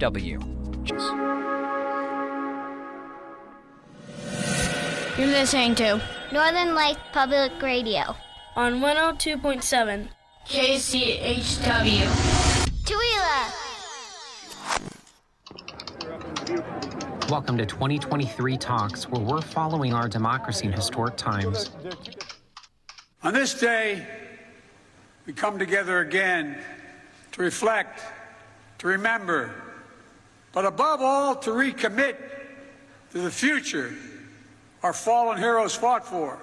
KCHW. You're listening to Northern Light Public Radio on 102.7 KCHW. Tooele. Welcome to 2023 Talks, where we're following our democracy in historic times. On this day, we come together again to reflect, to remember, but above all, to recommit to the future our fallen heroes fought for.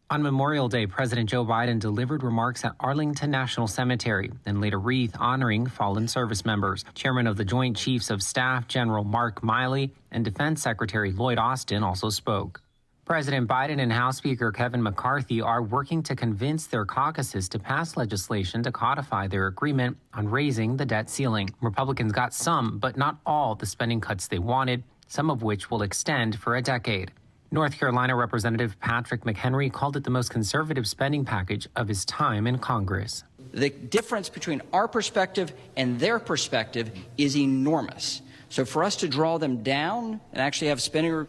On Memorial Day, President Joe Biden delivered remarks at Arlington National Cemetery and laid a wreath honoring fallen service members. Chairman of the Joint Chiefs of Staff, General Mark Miley, and Defense Secretary Lloyd Austin also spoke. President Biden and House Speaker Kevin McCarthy are working to convince their caucuses to pass legislation to codify their agreement on raising the debt ceiling. Republicans got some, but not all, the spending cuts they wanted, some of which will extend for a decade. North Carolina Representative Patrick McHenry called it the most conservative spending package of his time in Congress. The difference between our perspective and their perspective is enormous. So for us to draw them down and actually have spending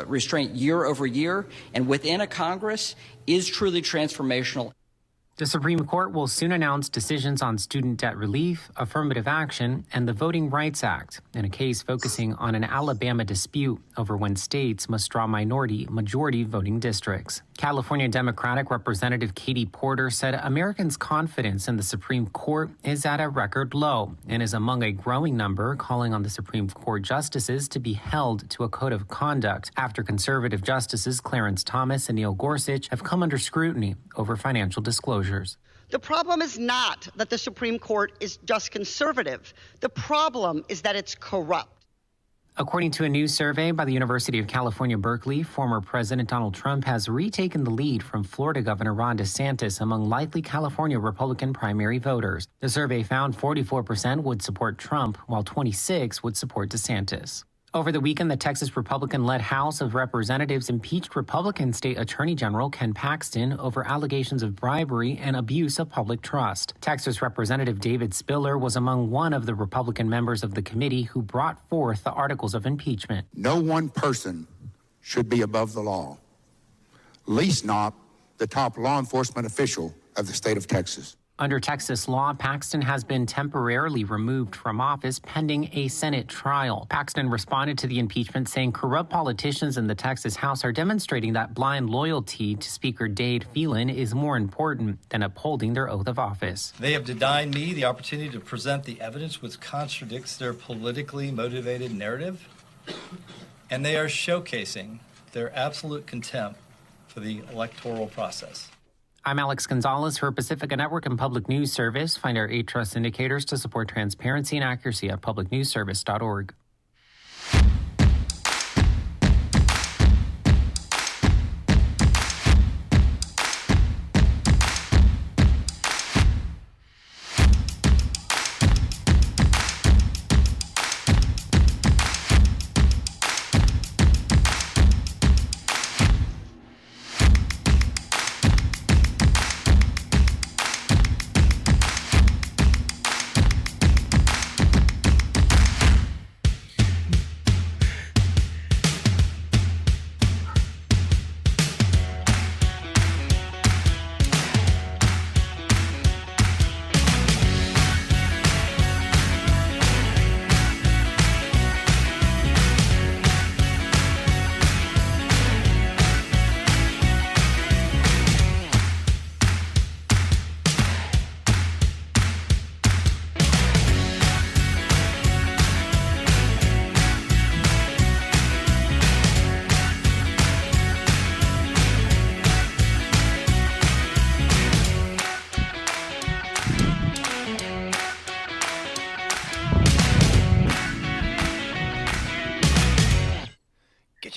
restraint year over year and within a Congress is truly transformational. The Supreme Court will soon announce decisions on student debt relief, affirmative action, and the Voting Rights Act in a case focusing on an Alabama dispute over when states must draw majority voting districts. California Democratic Representative Katie Porter said Americans' confidence in the Supreme Court is at a record low and is among a growing number calling on the Supreme Court justices to be held to a code of conduct after conservative justices Clarence Thomas and Neil Gorsuch have come under scrutiny over financial disclosures. The problem is not that the Supreme Court is just conservative. The problem is that it's corrupt. According to a new survey by the University of California, Berkeley, former President Donald Trump has retaken the lead from Florida Governor Ron DeSantis among likely California Republican primary voters. The survey found 44% would support Trump, while 26% would support DeSantis. Over the weekend, the Texas Republican-led House of Representatives impeached Republican State Attorney General Ken Paxton over allegations of bribery and abuse of public trust. Texas Representative David Spiller was among one of the Republican members of the committee who brought forth the articles of impeachment. No one person should be above the law, least not the top law enforcement official of the state of Texas. Under Texas law, Paxton has been temporarily removed from office pending a Senate trial. Paxton responded to the impeachment saying corrupt politicians in the Texas House are demonstrating that blind loyalty to Speaker Dade Phelan is more important than upholding their oath of office. They have denied me the opportunity to present the evidence which contradicts their politically motivated narrative, and they are showcasing their absolute contempt for the electoral process. I'm Alex Gonzalez for Pacifica Network and Public News Service. Find our 8 Trust indicators to support transparency and accuracy at publicnewsservice.org.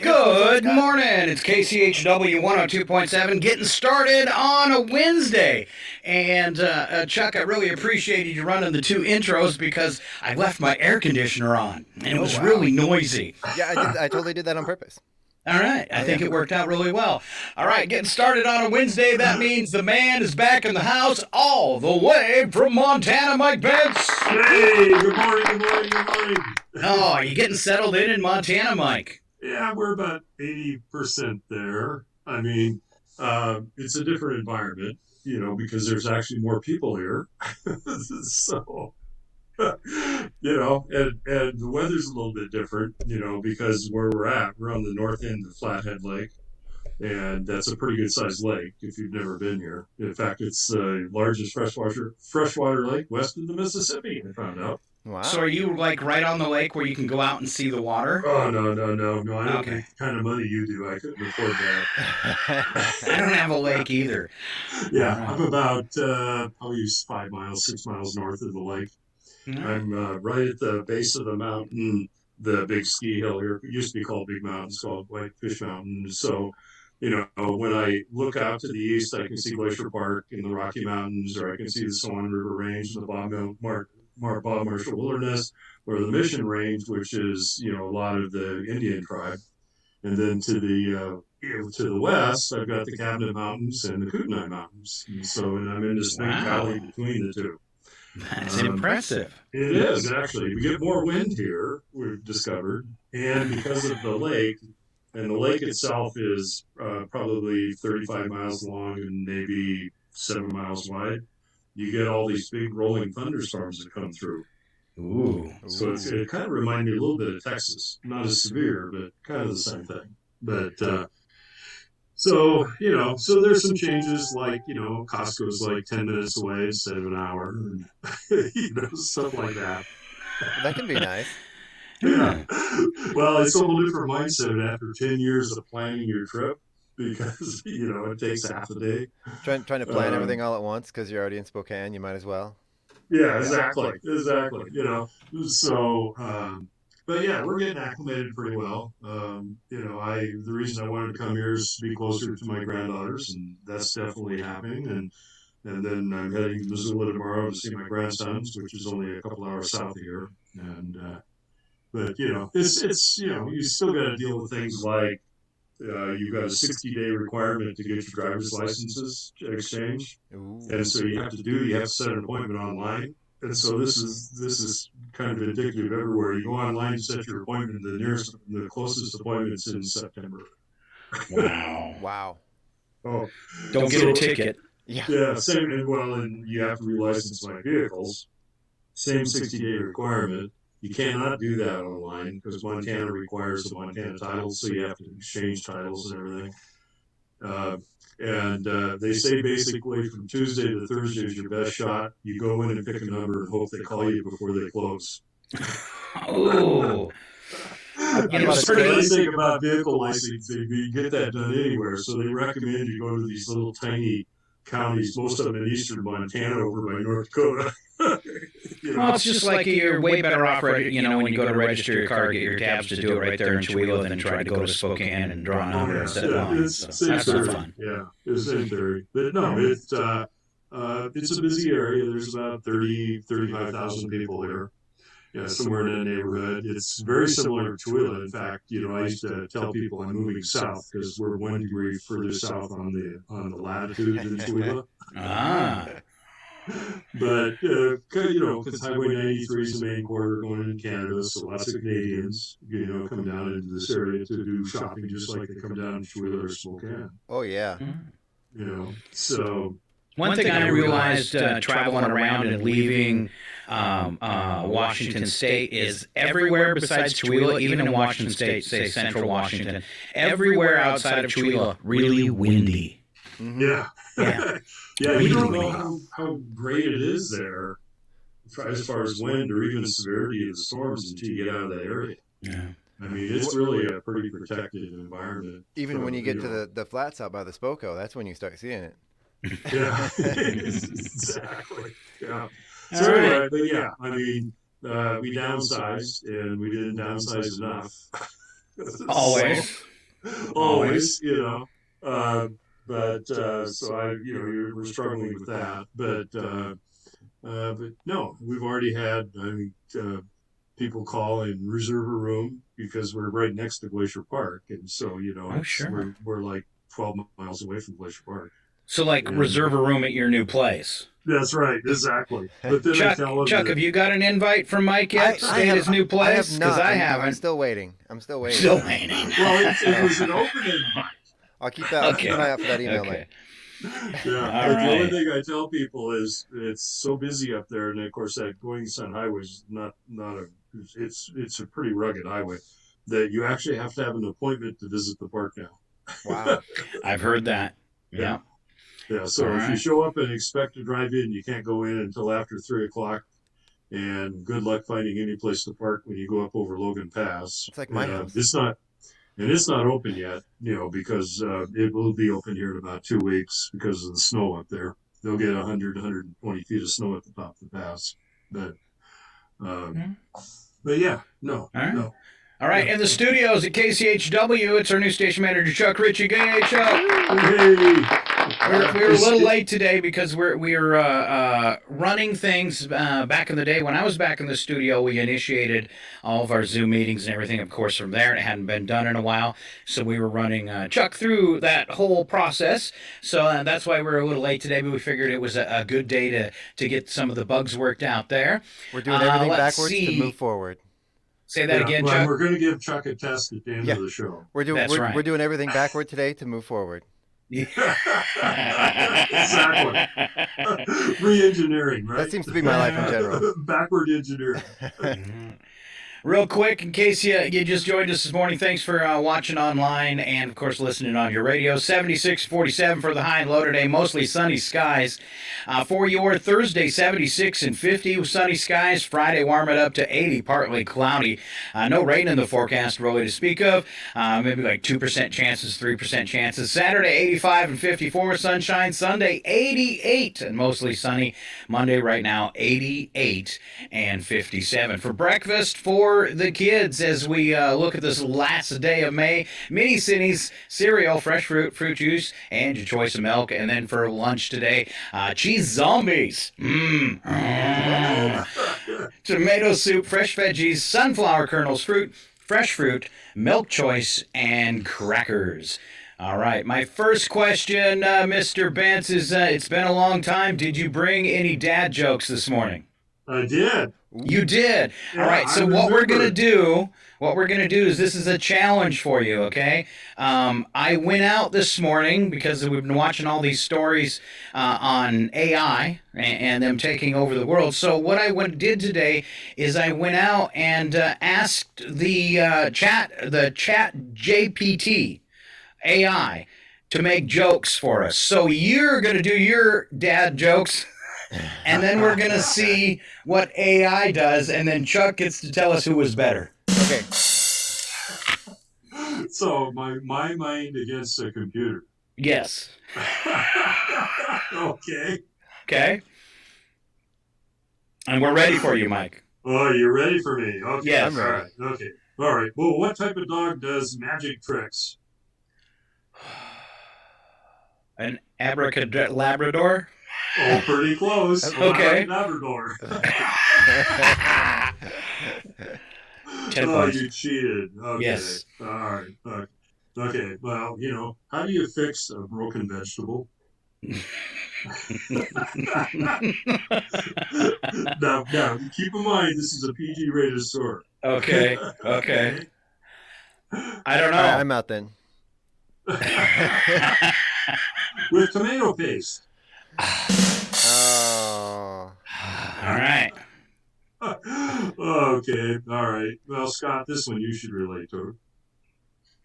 Good morning. It's KCHW 102.7 getting started on a Wednesday. And Chuck, I really appreciated you running the 2 intros because I left my air conditioner on and it was really noisy. Yeah, I totally did that on purpose. All right. I think it worked out really well. All right. Getting started on a Wednesday. That means the man is back in the house all the way from Montana, Mike Pence. Hey, good morning, good morning, good morning. Oh, are you getting settled in Montana, Mike? Yeah, we're about 80% there. I mean, it's a different environment, because there's actually more people here. So, and the weather's a little bit different, because where we're on the north end of Flathead Lake. And that's a pretty good sized lake if you've never been here. In fact, it's the largest freshwater lake west of the Mississippi, I found out. Wow. So are you like right on the lake where you can go out and see the water? Oh, no. I don't make the kind of money you do. I couldn't afford that. I don't have a lake either. Yeah, I'm about probably 5 miles, 6 miles north of the lake. Mm-hmm. I'm right at the base of the mountain, the big ski hill here. It used to be called Big Mountain. It's called Whitefish Mountain. So, when I look out to the east, I can see Glacier Park in the Rocky Mountains, or I can see the Swan River Range and the Bob Marshall Wilderness, or the Mission Range, which is, a lot of the Indian tribe. And then to the west, I've got the Cabinet Mountains and the Kootenai Mountains. And I'm in this big valley between the two. That's impressive. It is, actually. We get more wind here, we've discovered. And because of the lake, and the lake itself is probably 35 miles long and maybe 7 miles wide, you get all these big rolling thunderstorms that come through. Ooh. So it kind of reminded me a little bit of Texas. Not as severe, but kind of the same thing. But so there's some changes, like, Costco's like 10 minutes away instead of an hour, and, stuff like that. That can be nice. Yeah. Well, it's a whole different mindset after 10 years of planning your trip, because, it takes half a day. Trying to plan everything all at once because you're already in Spokane, you might as well. Yeah, exactly. So, but yeah, we're getting acclimated pretty well. The reason I wanted to come here is to be closer to my granddaughters, and that's definitely happening. And then I'm heading to Missoula tomorrow to see my grandsons, which is only a couple hours south of here. And but it's you still got to deal with things like you've got a 60-day requirement to get your driver's licenses exchanged. Ooh. And so you have to set an appointment online. And so this is kind of indicative everywhere. You go online, set your appointment, the closest appointment's in September. Wow. Oh, don't get a ticket. Yeah, same. And you have to relicense my vehicles. Same 60-day requirement. You cannot do that online because Montana requires the Montana title, so you have to exchange titles and everything. They say basically from Tuesday to Thursday is your best shot. You go in and pick a number and hope they call you before they close. Oh. It's pretty nice thing about vehicle licensing. You get that done anywhere. So they recommend you go to these little tiny counties, most of them in eastern Montana over by North Dakota. Well, it's just like you're way better off, when you go to register your car, get your tabs to do it right there in Chihuahua than try to go to Spokane and draw a number instead of line. So that's not fun. Yeah, it's the same theory. But no, it's a busy area. There's about 35,000 people here. Yeah, somewhere in that neighborhood. It's very similar to Chihuahua. In fact, I used to tell people I'm moving south because we're 1 degree further south on the latitude than Chihuahua. But because Highway 93 is the main corridor going into Canada, so lots of Canadians, come down into this area to do shopping, just like they come down to Chihuahua or Spokane. Oh yeah. So. One thing I realized traveling around and leaving Washington State is everywhere besides Chihuahua, even in Washington State, say Central Washington, everywhere outside of Chihuahua, really windy. Mm-hmm. Yeah. Really you don't know how great it is there as far as wind or even the severity of the storms until you get out of that area. Yeah. I mean, it's really a pretty protected environment. Even when you get to the flats out by the Spoko, that's when you start seeing it. Yeah, exactly. Yeah. So anyway, but yeah, I mean, we downsized, and we didn't downsize enough. Always, But so we're struggling with that. But no, we've already had people call and reserve a room because we're right next to Glacier Park, and so we're like 12 miles away from Glacier Park. So, like, And, reserve a room at your new place. That's right, exactly. But then Chuck, have you got an invite from Mike yet to stay at his new place? Because I haven't. I'm still waiting. Still waiting. Well, it was an open invite. I'll keep an eye out for that email. Okay. Yeah, the only thing I tell people is it's so busy up there, and of course that Going Sun Highway is it's a pretty rugged highway that you actually have to have an appointment to visit the park now. Wow, I've heard that. Yeah. Yeah, so if you show up and expect to drive in, you can't go in until after 3:00, and good luck finding any place to park when you go up over Logan Pass. It's like my house. It's not open yet, because it will be open here in about 2 weeks because of the snow up there. They'll get 100, 120 feet of snow at the top of the pass. But yeah, no. All right, in the studios at KCHW, it's our new station manager, Chuck Ritchie. Hey, Chuck. Hey. We were a little late today because we were running things back in the day. When I was back in the studio, we initiated all of our Zoom meetings and everything, of course, from there. It hadn't been done in a while, so we were running Chuck through that whole process. So that's why we're a little late today, but we figured it was a good day to get some of the bugs worked out there. We're doing everything backwards to move forward. Say that again, Chuck. We're going to give Chuck a test at the end of the show. We're doing everything backward today to move forward. Exactly. Re-engineering, right? That seems to be my life in general. Backward engineering. Real quick, in case you just joined us this morning, thanks for watching online and, of course, listening on your radio. 76-47 for the high and low today, mostly sunny skies. For your Thursday, 76 and 50 with sunny skies. Friday, warm it up to 80, partly cloudy. No rain in the forecast, really, to speak of. Maybe like 2% chances, 3% chances. Saturday, 85 and 54, sunshine. Sunday, 88 and mostly sunny. Monday, right now, 88 and 57. For breakfast, for the kids as we look at this last day of May. Mini Cinnies, cereal, fresh fruit, fruit juice, and your choice of milk. And then for lunch today, cheese zombies. Tomato soup, fresh veggies, sunflower kernels, fresh fruit, milk choice, and crackers. All right, my first question, Mr. Bentz, is it's been a long time. Did you bring any dad jokes this morning? I did. You did. Yeah, all right. So what we're gonna do is this is a challenge for you. Okay. I went out this morning because we've been watching all these stories on AI and them taking over the world. So what I did today is I went out and asked the chat GPT AI to make jokes for us. So you're gonna do your dad jokes. And then we're going to see what AI does, and then Chuck gets to tell us who was better. Okay. So my mind against a computer. Yes. Okay. Okay. And we're ready for you, Mike. Oh, you're ready for me? Okay. Yes. I'm ready. All right. Okay. All right. Well, what type of dog does magic tricks? An abracadabrador? Oh, pretty close. Okay. Labrador. 10 Oh, points. you cheated. Okay. Yes. All right. Okay. Well, how do you fix a broken vegetable? Now, keep in mind, this is a PG-rated store. Okay. I don't know. I'm out then. With tomato paste. Oh. All right. Okay. All right. Well, Scott, this one you should relate to.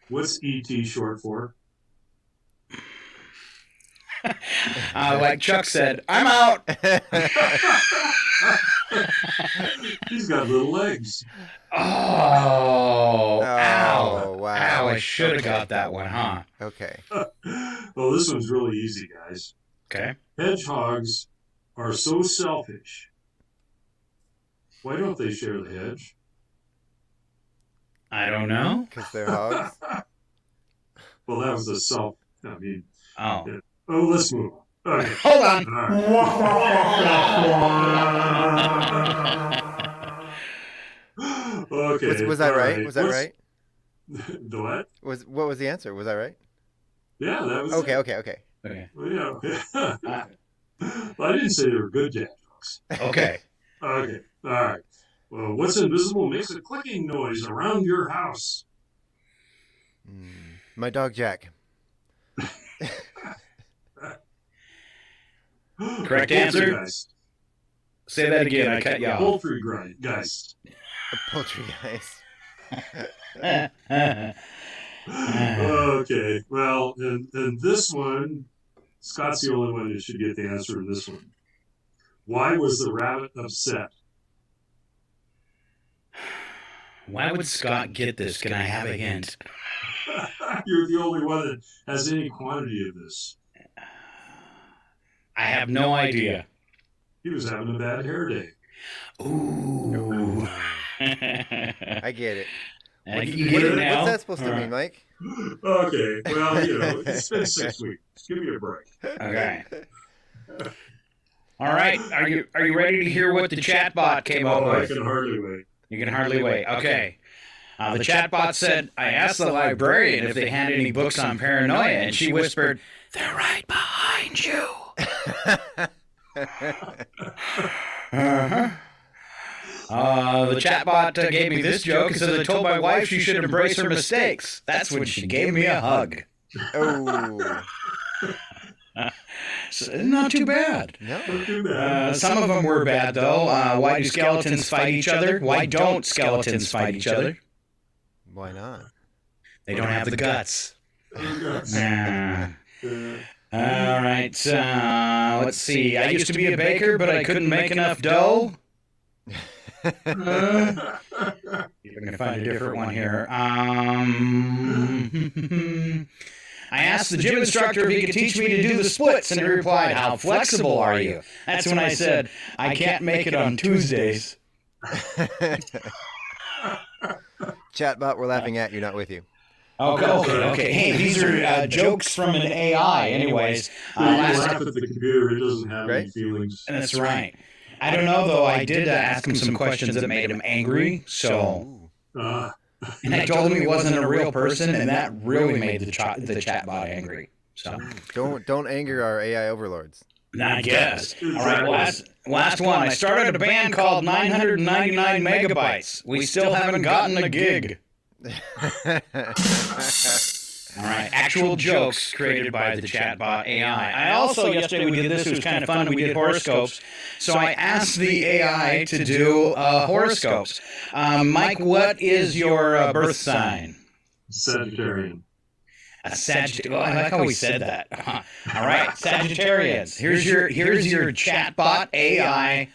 What's ET short for? Like Chuck said, I'm out. He's got little legs. Oh, ow. Wow. Ow, I should have got that one, huh? Okay. Well, this one's really easy, guys. Okay. Hedgehogs are so selfish. Why don't they share the hedge? I don't know. Because they're hogs. Well, that was a Oh. let's move on. Okay. Hold on. All right. Okay. Was I all right? Was I right? The what? What was the answer? Was I right? Yeah, that was Okay, it. okay, okay. Okay. Well, yeah. Well, I didn't say they were good dad jokes. Okay. Okay. All right. Well, what's invisible makes a clicking noise around your house? My dog Jack. Correct answer. Poltergeist. Say that again. I cut you off. Poltergeist. A poltergeist. Okay. Well, and this one, Scott's the only one who should get the answer to this one. Why was the rabbit upset? Why would Scott get this? Can I have a hint? You're the only one that has any quantity of this. I have no idea. He was having a bad hair day. Ooh. I get it. You get it now? What's that supposed to mean, Mike? Okay. Well, it's been 6 weeks. Give me a break. Okay. All right. Are you ready to hear what the chatbot came up I with? can hardly wait. You can hardly wait. Okay. The chatbot said, I asked the librarian if they had any books on paranoia, and she whispered, they're right behind you. Uh-huh. The chatbot gave me this joke. It says, I told my wife she should embrace her mistakes. That's when she gave me a hug. Oh. So, not too bad. No. Not too bad. Some of them were bad, though. Why do skeletons fight each other? Why don't skeletons fight each other? Why not? They don't have the guts. Guts. All right. Let's see. I used to be a baker, but I couldn't make enough dough. You're going to find a different one here. I asked the gym instructor if he could teach me to do the splits, and he replied, how flexible are you? That's when I said, I can't make it on Tuesdays. Chatbot, we're laughing at you, not with you. Okay. Hey, these are jokes from an AI, anyways. You laugh at the computer, it doesn't have any feelings. That's right. I don't know, though. I did ask him some questions that made him angry, so... And I told him he wasn't a real person, and that really made the chatbot angry. So Don't anger our AI overlords. I guess. All right, last one. I started a band called 999 Megabytes. We still haven't gotten a gig. All right, actual jokes created by the chatbot AI. I also, yesterday we did this, it was kind of fun, we did horoscopes. So I asked the AI to do horoscopes. Mike, what is your birth sign? Sagittarian. A Sagittarian. Oh, I like how he said that. All right, Sagittarians. Here's your chatbot AI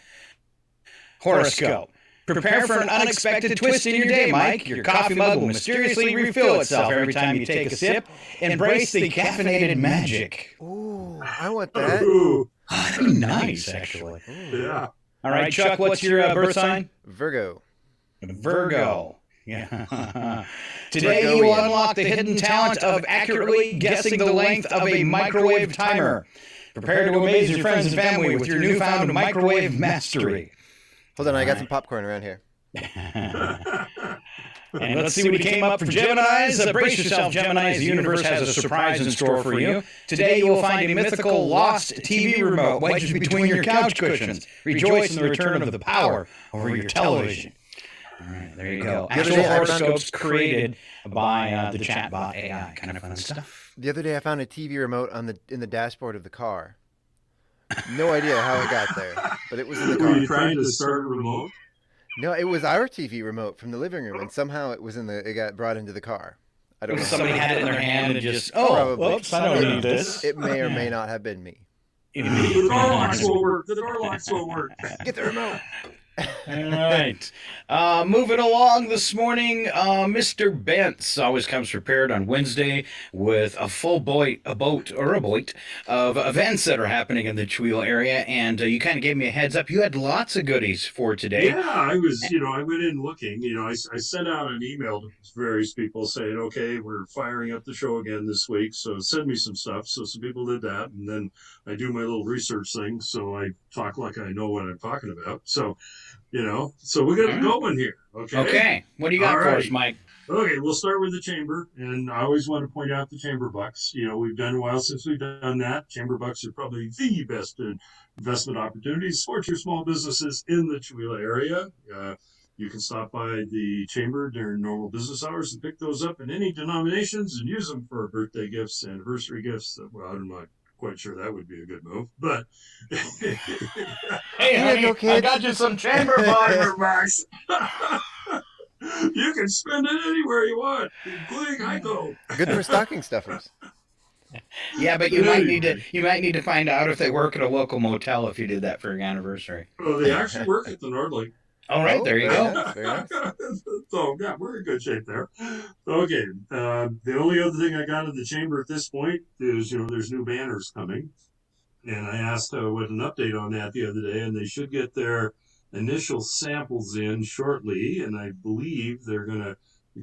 horoscope. Prepare for an unexpected twist in your day, Mike. Your coffee mug will mysteriously refill itself every time you take a sip. Embrace the caffeinated magic. Ooh, I want that. Ooh. That'd be nice, actually. Yeah. All right, Chuck, what's your birth sign? Virgo. Virgo. Yeah. Today you will unlock the hidden talent of accurately guessing the length of a microwave timer. Prepare to amaze your friends and family with your newfound microwave mastery. Hold on, I got some popcorn around here. And let's see what he came up for Geminis. Brace yourself, Geminis. The universe has a surprise in store for you. Today you will find a mythical lost TV remote wedged between your couch cushions. Rejoice in the return of the power over your television. All right, there you go. Actual horoscopes created by the chatbot AI. Kind of fun stuff. The other day I found a TV remote in the dashboard of the car. No idea how it got there, but it was in the car. Were you trying to start a remote? No, it was our TV remote from the living room, and somehow it got brought into the car. I don't know. Somebody had it in their hand and just, whoops, I don't need this. It may or may not have been me. The door locks will work. The door locks will work. Get the remote. All right. Moving along this morning, Mr. Bentz always comes prepared on Wednesday with a full boat of events that are happening in the Cheweel area, and you kind of gave me a heads up. You had lots of goodies for today. Yeah, I went in looking. I sent out an email to various people saying, okay, we're firing up the show again this week, so send me some stuff. So some people did that, and then I do my little research thing, so I talk like I know what I'm talking about. So So we got it going here. Okay. Okay. What do you got All for right. us, Mike? Okay, we'll start with the chamber, and I always want to point out the chamber bucks. We've done a while since we've done that. Chamber bucks are probably the best investment opportunities for your small businesses in the Chihuahua area. You can stop by the chamber during normal business hours and pick those up in any denominations and use them for birthday gifts, anniversary gifts. Well, I'm not quite sure that would be a good move, but Hey, honey, I got you some chamber bucks. You can spend it anywhere you want, including Heiko. Good for stocking stuffers. Yeah, but you might need to find out if they work at a local motel if you did that for your anniversary. Oh, they actually work at the Nordling. All right, there you go. Nice, very nice. So, yeah, we're in good shape there. Okay, the only other thing I got in the chamber at this point is, there's new banners coming. And I asked what an update on that the other day, and they should get their initial samples in shortly, and I believe they're going to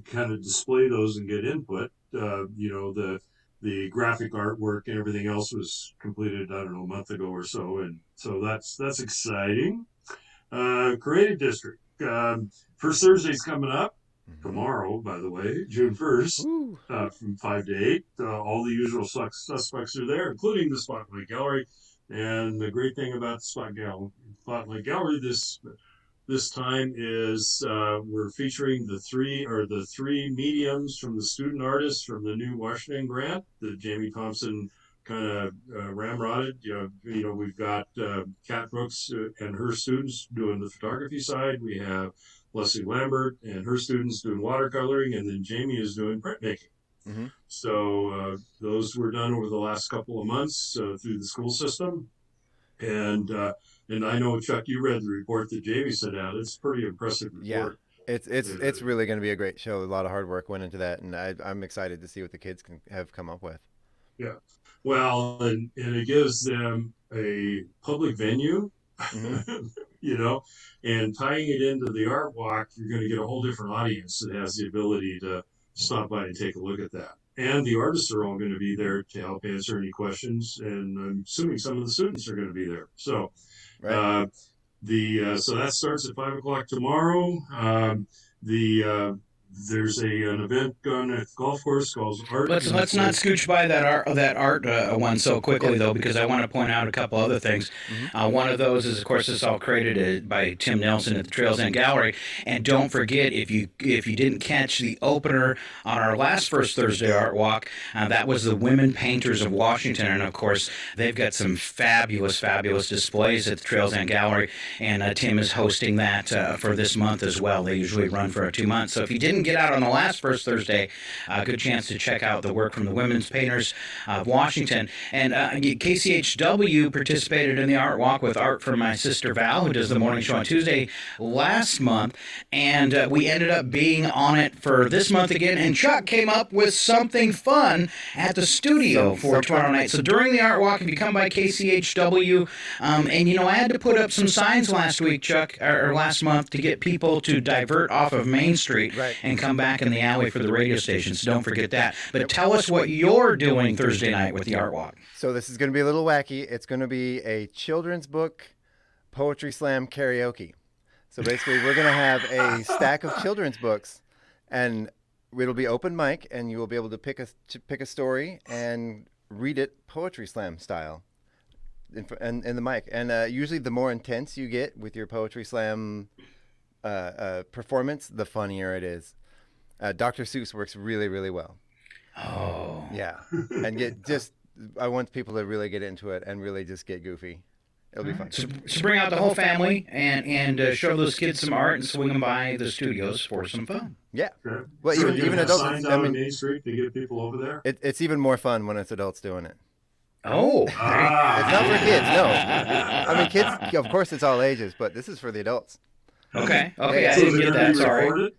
kind of display those and get input. The graphic artwork and everything else was completed, I don't know, a month ago or so, and so that's exciting. Creative District. First Thursday's coming up. Tomorrow, by the way, June 1st, from 5 to 8. All the usual suspects are there, including the Spotlight Gallery. And the great thing about the Spotlight Gallery this time is we're featuring the three mediums from the student artists from the new Washington grant that Jamie Thompson kind of ramrodded. We've got Kat Brooks and her students doing the photography side. We have Leslie Lambert and her students doing watercoloring, and then Jamie is doing printmaking. Mm-hmm. So those were done over the last couple of months through the school system. And I know, Chuck, you read the report that Jamie sent out. It's a pretty impressive report. Yeah, it's really going to be a great show. A lot of hard work went into that, and I'm excited to see what the kids have come up with. Yeah. Well, and it gives them a public venue, and tying it into the art walk, you're going to get a whole different audience that has the ability to stop by and take a look at that. And the artists are all going to be there to help answer any questions, and I'm assuming some of the students are going to be there. So, right. So that starts at 5:00 tomorrow. There's an event going at the golf course called Art. Let's not scooch by that art one so quickly though, because I want to point out a couple other things. Mm-hmm. One of those is, of course, this all created by Tim Nelson at the Trails End Gallery. And don't forget, if you didn't catch the opener on our last First Thursday Art Walk, that was the Women Painters of Washington, and of course they've got some fabulous displays at the Trails End Gallery, and Tim is hosting that for this month as well. They usually run for 2 months, so if you didn't get out on the last First Thursday, a good chance to check out the work from the Women's Painters of Washington. And KCHW participated in the Art Walk with art from my sister Val, who does the morning show on Tuesday, last month, and we ended up being on it for this month again, and Chuck came up with something fun at the studio for tomorrow night. So during the Art Walk, if you come by KCHW, and I had to put up some signs last week, Chuck, or last month, to get people to divert off of Main Street and come back in the alley for the radio station, so don't forget that. But tell us what you're doing Thursday night with the Art Walk. So this is going to be a little wacky. It's going to be a children's book poetry slam karaoke. So basically, we're going to have a stack of children's books, and it'll be open mic, and you will be able to pick a story and read it poetry slam style in the mic. And usually the more intense you get with your poetry slam performance, the funnier it is. Dr. Seuss works really, really well. Oh. Yeah. And I want people to really get into it and really just get goofy. It'll be fun. So bring out the whole family and show those kids some art and swing them by the studios for some fun. Yeah. Okay. Well, So even have adults. signs out on Main Street to get people over there. It's even more fun when it's adults doing it. Oh. It's not for kids, no. I mean, kids, of course, it's all ages, but this is for the adults. Okay. Yeah. I didn't get that. Sorry.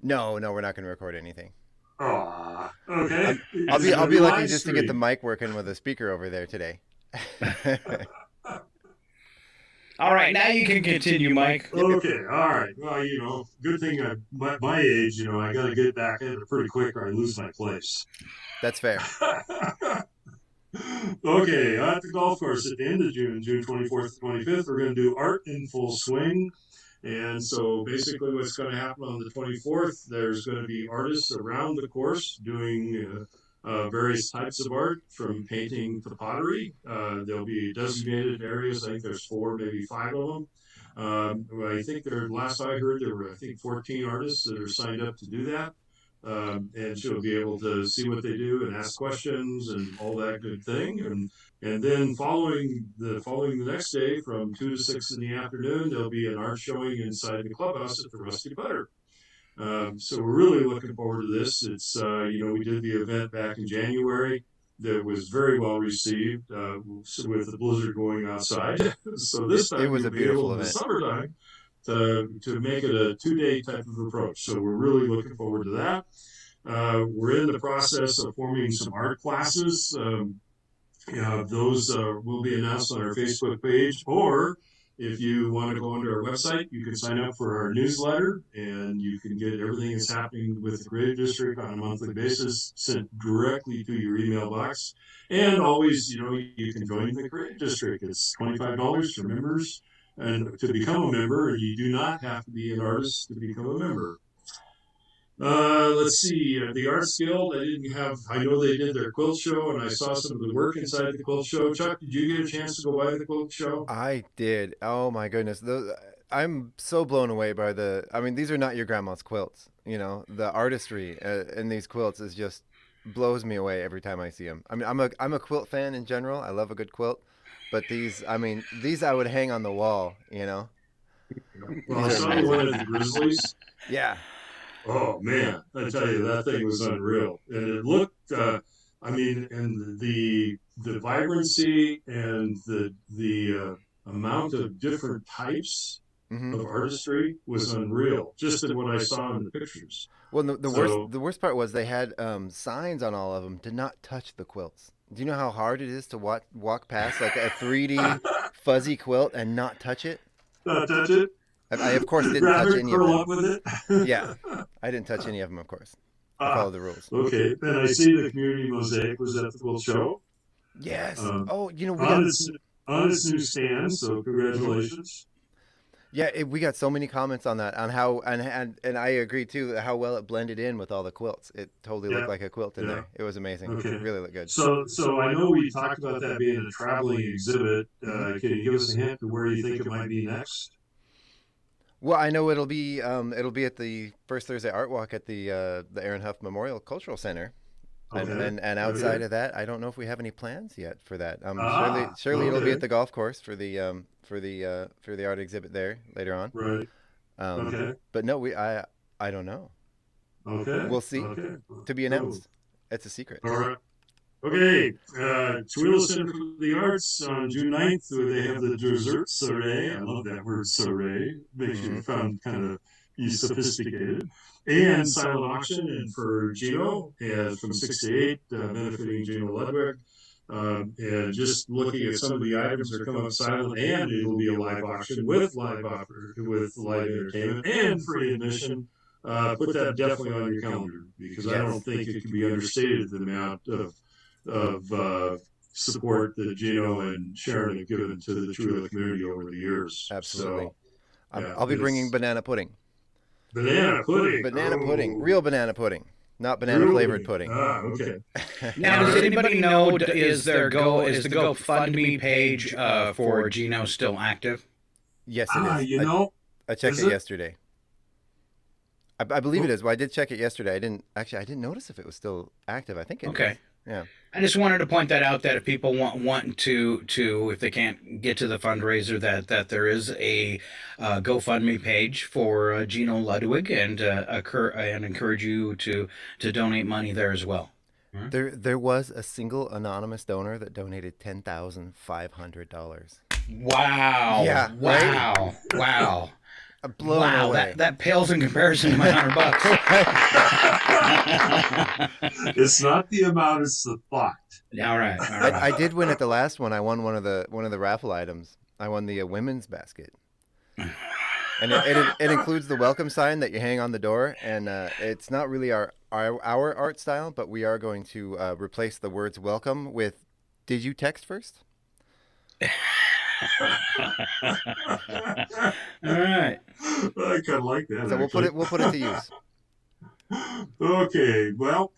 No, we're not going to record anything. Aw, okay. I'll be lucky just to get the mic working with a speaker over there today. All right, now you can continue, Mike. Okay, all right. Well, good thing my age, I got to get back in it pretty quick or I lose my place. That's fair. Okay, at the golf course at the end of June 24th to 25th, we're going to do Art in Full Swing. And so basically what's going to happen on the 24th, there's going to be artists around the course doing various types of art from painting to pottery. There'll be designated areas. I think there's 4, maybe 5 of them. I think last I heard, there were, I think, 14 artists that are signed up to do that. And she'll be able to see what they do and ask questions and all that good thing. And then following the next day from 2 to 6 in the afternoon, there'll be an art showing inside the clubhouse at the Rusty Putter. So we're really looking forward to this. It's we did the event back in January that was very well received with the blizzard going outside. So this time It was we'll a be able beautiful in the event. summertime to make it a 2-day type of approach. So we're really looking forward to that. We're in the process of forming some art classes. Those will be announced on our Facebook page, or if you want to go onto our website, you can sign up for our newsletter and you can get everything that's happening with the Creative District on a monthly basis sent directly to your email box. And always, you can join the Creative District. It's $25 for members and to become a member, and you do not have to be an artist to become a member. Let's see, the Arts Guild, I know they did their quilt show, and I saw some of the work inside the quilt show. Chuck, did you get a chance to go by the quilt show? I did. Oh my goodness. I'm so blown away by these are not your grandma's quilts. The artistry in these quilts is just blows me away every time I see them. I mean, I'm a quilt fan in general. I love a good quilt, but these I would hang on the wall, Well, I saw one of the Grizzlies. Yeah. Oh man, I tell you, that thing was unreal, and it looked. And the vibrancy and the amount of different types of artistry was unreal, just in what I saw in the pictures. Well, the worst part was they had signs on all of them to not touch the quilts. Do you know how hard it is to walk past like a 3D fuzzy quilt and not touch it? Not touch it. I of course didn't Grab touch it, any of curl them. up with it. Yeah, I didn't touch any of them, of course. I followed the rules. Okay, and I see the community mosaic was at the quilt show. Yes. We on its new stand. So congratulations. Yeah, we got so many comments on that, on how and I agree too how well it blended in with all the quilts. It totally looked like a quilt in there. It was amazing. Okay. It really looked good. So I know we talked about that being a traveling exhibit. Can you give us a hint to where you think it might be next? Well, I know it'll be at the First Thursday Art Walk at the Aaron Huff Memorial Cultural Center. Okay. And outside of that, I don't know if we have any plans yet for that. Surely it'll be at the golf course for the art exhibit there later on. Right. But no, I don't know. Okay. We'll see. Okay. To be announced. It's a secret. All right. Okay. Chihuahua Center for the Arts on June 9th, they have the dessert soiree. I love that word soiree. Makes you sound kind of sophisticated. And silent auction, and for Gino, from 6 to 8, benefiting Gino Ludwig. And just looking at some of the items that are coming up silent, and it will be a live auction with live entertainment and free admission. Put that definitely on your calendar, because I don't think it can be understated the amount of support that Gino and Sharon have given to the Chihuahua community over the years. Absolutely. So, I'll be bringing banana pudding. Banana pudding. Banana pudding. Real banana pudding. Not banana flavored pudding. Okay. Now, does anybody know, is the GoFundMe page for Gino still active? Yes, it is. I checked it yesterday. I believe it is. Well, I did check it yesterday. I didn't notice if it was still active. I think it is. Yeah. I just wanted to point that out, that if people want to if they can't get to the fundraiser, that there is a GoFundMe page for Gino Ludwig, and encourage you to donate money there as well. There was a single anonymous donor that donated $10,500. Wow. Yeah. Wow. Right? Wow. Blown away. That pales in comparison to my $100. It's not the amount; it's the thought. All right. I did win at the last one. I won one of the raffle items. I won the women's basket, and it includes the welcome sign that you hang on the door. And it's not really our art style, but we are going to replace the words "welcome" with "Did you text first?" All right. I kind of like that. So we'll put it to use. Okay, well,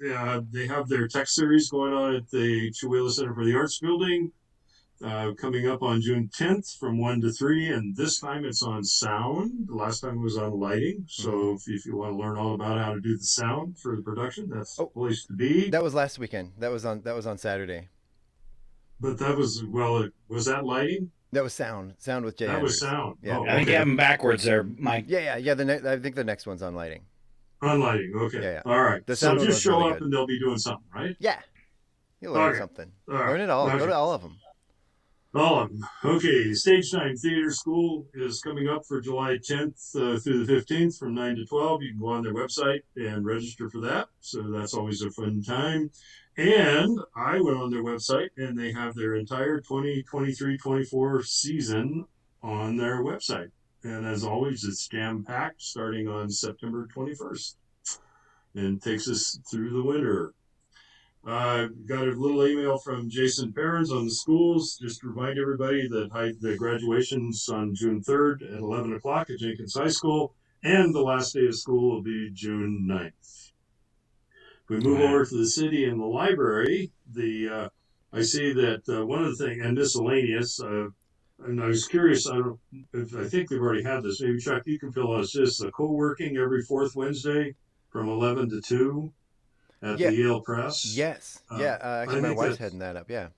they have their tech series going on at the Chihuahua Center for the Arts building, coming up on June 10th from 1 to 3, and this time it's on sound. The last time it was on lighting, so if you want to learn all about how to do the sound for the production, that's the place to be. That was last weekend. That was on Saturday. But that was, was that lighting? That was sound with Jay. That was sound. Yeah. Oh, I think you have them backwards there, Mike. Yeah. I think the next one's on lighting. On lighting, okay. Yeah. All right. The So sound just was show really up good. and they'll be doing something, right? Yeah. You'll learn Okay. something. All right. Learn it all. Okay. Go to all of them. All of them. Okay. Stage 9 Theater School is coming up for July 10th through the 15th from 9 to 12. You can go on their website and register for that. So that's always a fun time. And I went on their website and they have their entire 2023-24 season on their website. And as always, it's jam-packed starting on September 21st and takes us through the winter. Got a little email from Jason Perrins on the schools. Just to remind everybody that the graduation's on June 3rd at 11 o'clock at Jenkins High School, and the last day of school will be June 9th. If we move over to the city and the library, I see that one of the things, and miscellaneous, and I was curious, I think they've already had this. Maybe, Chuck, you can fill us this. The co-working every fourth Wednesday from 11 to 2 at the Yale Press. Yes. Actually, my wife's heading that up. Yeah.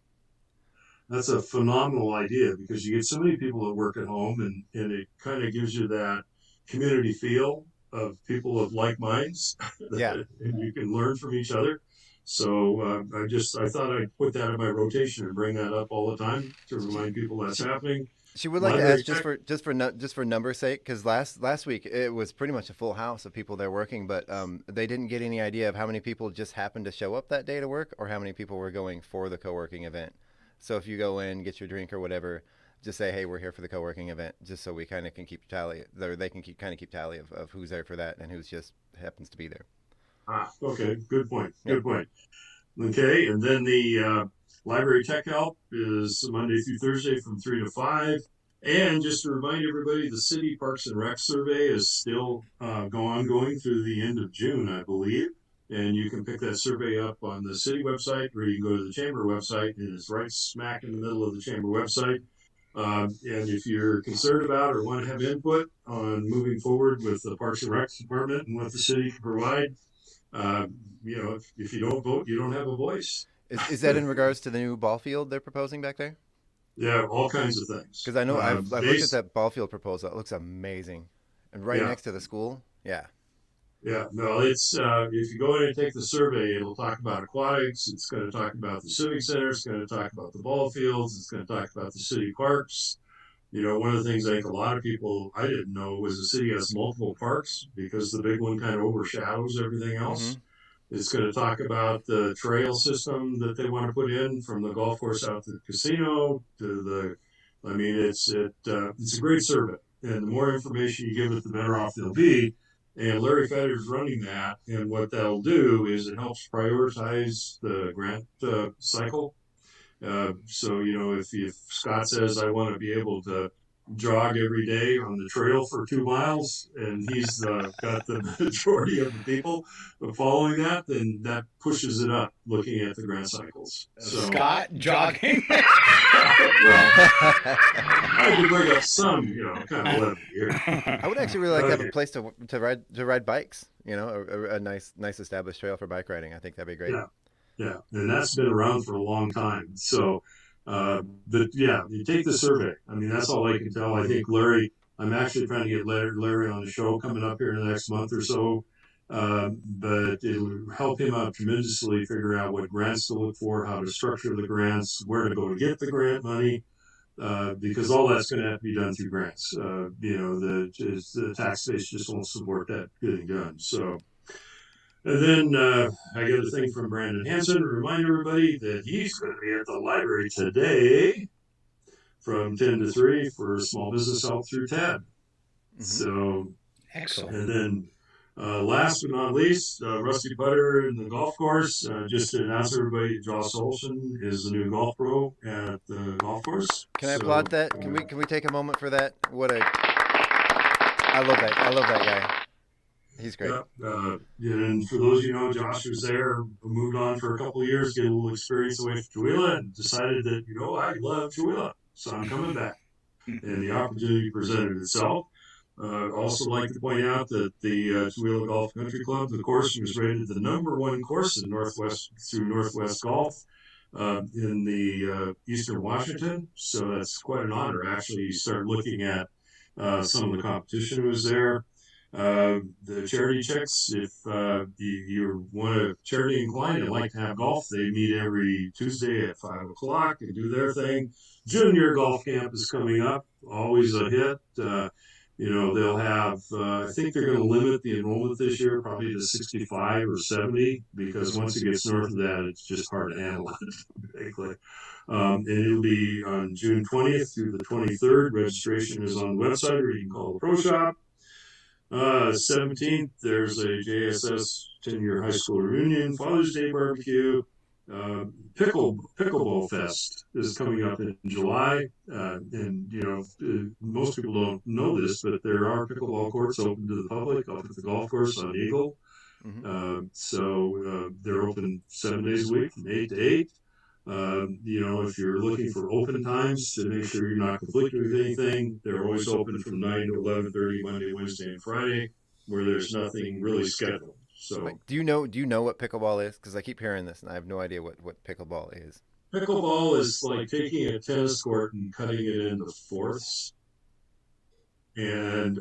That's a phenomenal idea because you get so many people that work at home, and it kind of gives you that community feel of people of like minds. Yeah. And you can learn from each other. So I thought I'd put that in my rotation and bring that up all the time to remind people that's happening. She would like to ask just for numbers' sake, because last week it was pretty much a full house of people there working, but they didn't get any idea of how many people just happened to show up that day to work, or how many people were going for the co-working event. So if you go in, get your drink or whatever, just say, hey, we're here for the co-working event, just so we kind of can keep tally, or they can keep tally of who's there for that and who's just happens to be there. Okay, good point. Good point. Okay, and then the Library Tech Help is Monday through Thursday from 3 to 5. And just to remind everybody, the City Parks and Rec Survey is still ongoing through the end of June, I believe. And you can pick that survey up on the city website, or you can go to the chamber website. It is right smack in the middle of the chamber website. And if you're concerned about or want to have input on moving forward with the Parks and Rec Department and what the city can provide, if you don't vote, you don't have a voice. Is that in regards to the new ball field they're proposing back there? Yeah, all kinds of things. Because I know I've looked at that ball field proposal. It looks amazing, and right next to the school. Yeah. Yeah. No, it's if you go in and take the survey, it'll talk about aquatics. It's going to talk about the civic center. It's going to talk about the ball fields. It's going to talk about the city parks. One of the things I think a lot of people I didn't know was the city has multiple parks because the big one kind of overshadows everything else. Mm-hmm. It's going to talk about the trail system that they want to put in from the golf course out to the casino to it's a great survey. And the more information you give it, the better off they'll be. And Larry Fetter's running that. And what that'll do is it helps prioritize the grant cycle. So if Scott says, I want to be able to jog every day on the trail for 2 miles, and he's got the majority of the people following that, then that pushes it up looking at the grant cycles. So, Scott jogging? Well, I could bring up some, kind of levity here. I would actually really like to have a place to ride bikes, a nice established trail for bike riding. I think that'd be great. Yeah, and that's been around for a long time. So, you take the survey. I mean, that's all I can tell. I think Larry, I'm actually trying to get Larry on the show coming up here in the next month or so. But it would help him out tremendously, figure out what grants to look for, how to structure the grants, where to go to get the grant money, because all that's going to have to be done through grants. The tax base just won't support that getting done. So. And then I get a thing from Brandon Hansen to remind everybody that he's going to be at the library today from 10 to 3 for small business help through TAD. Mm-hmm. So, excellent. And then Last but not least, Rusty Putter in the golf course. Just to announce everybody, Josh Olson is the new golf pro at the golf course. Can I applaud that? Can we take a moment for that? I love that. I love that guy. He's great. And for those of you who know, Josh was there, moved on for a couple of years, get a little experience away from Chihuahua, and decided that, I love Chihuahua, so I'm coming back. And the opportunity presented itself. Also like to point out that the Chihuahua Golf Country Club, the course was rated the #1 course in Northwest Golf in the Eastern Washington. So that's quite an honor. Actually, you start looking at some of the competition who was there. The charity chicks, if you want a charity inclined and like to have golf, they meet every Tuesday at 5 o'clock and do their thing. Junior golf camp is coming up, always a hit. They'll have, I think they're going to limit the enrollment this year probably to 65 or 70, because once it gets north of that, it's just hard to handle it, basically. And it'll be on June 20th through the 23rd. Registration is on the website, or you can call the Pro Shop. 17th, there's a JSS 10-year high school reunion, Father's Day barbecue. Pickleball Fest is coming up in July, and most people don't know this, but there are pickleball courts open to the public up at the golf course on Eagle. So they're open 7 days a week from 8 to 8. If you're looking for open times to make sure you're not conflicted with anything, they're always open from 9 to 11:30 Monday, Wednesday, and Friday, where there's nothing really scheduled. So, do you know what pickleball is? Because I keep hearing this, and I have no idea what pickleball is. Pickleball is like taking a tennis court and cutting it into fourths, and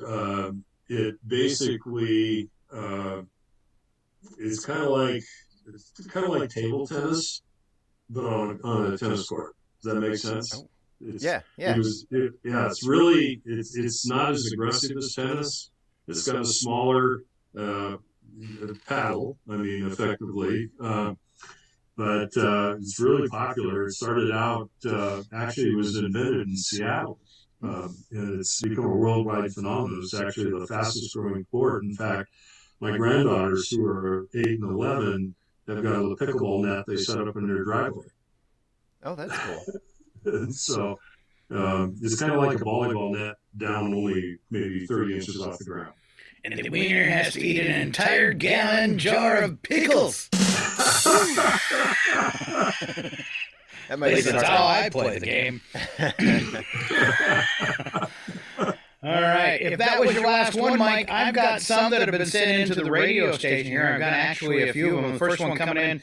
it basically it's kind of like table tennis, but on a tennis court. Does that make sense? Yeah. It's really it's not as aggressive as tennis. It's got a smaller paddle, effectively, but it's really popular. It started out, actually it was invented in Seattle, and it's become a worldwide phenomenon. It's actually the fastest growing sport. In fact, my granddaughters, who are 8 and 11, have got a little pickleball net they set up in their driveway. Oh, that's cool. And so it's kind of like a volleyball net, down only maybe 30 inches off the ground. And the wiener has to eat an entire gallon jar of pickles. That might be that's how I play the game. All right. If that was your last one, Mike, I've got some that have been sent into the radio station here. I've got actually a few of them. The first one coming in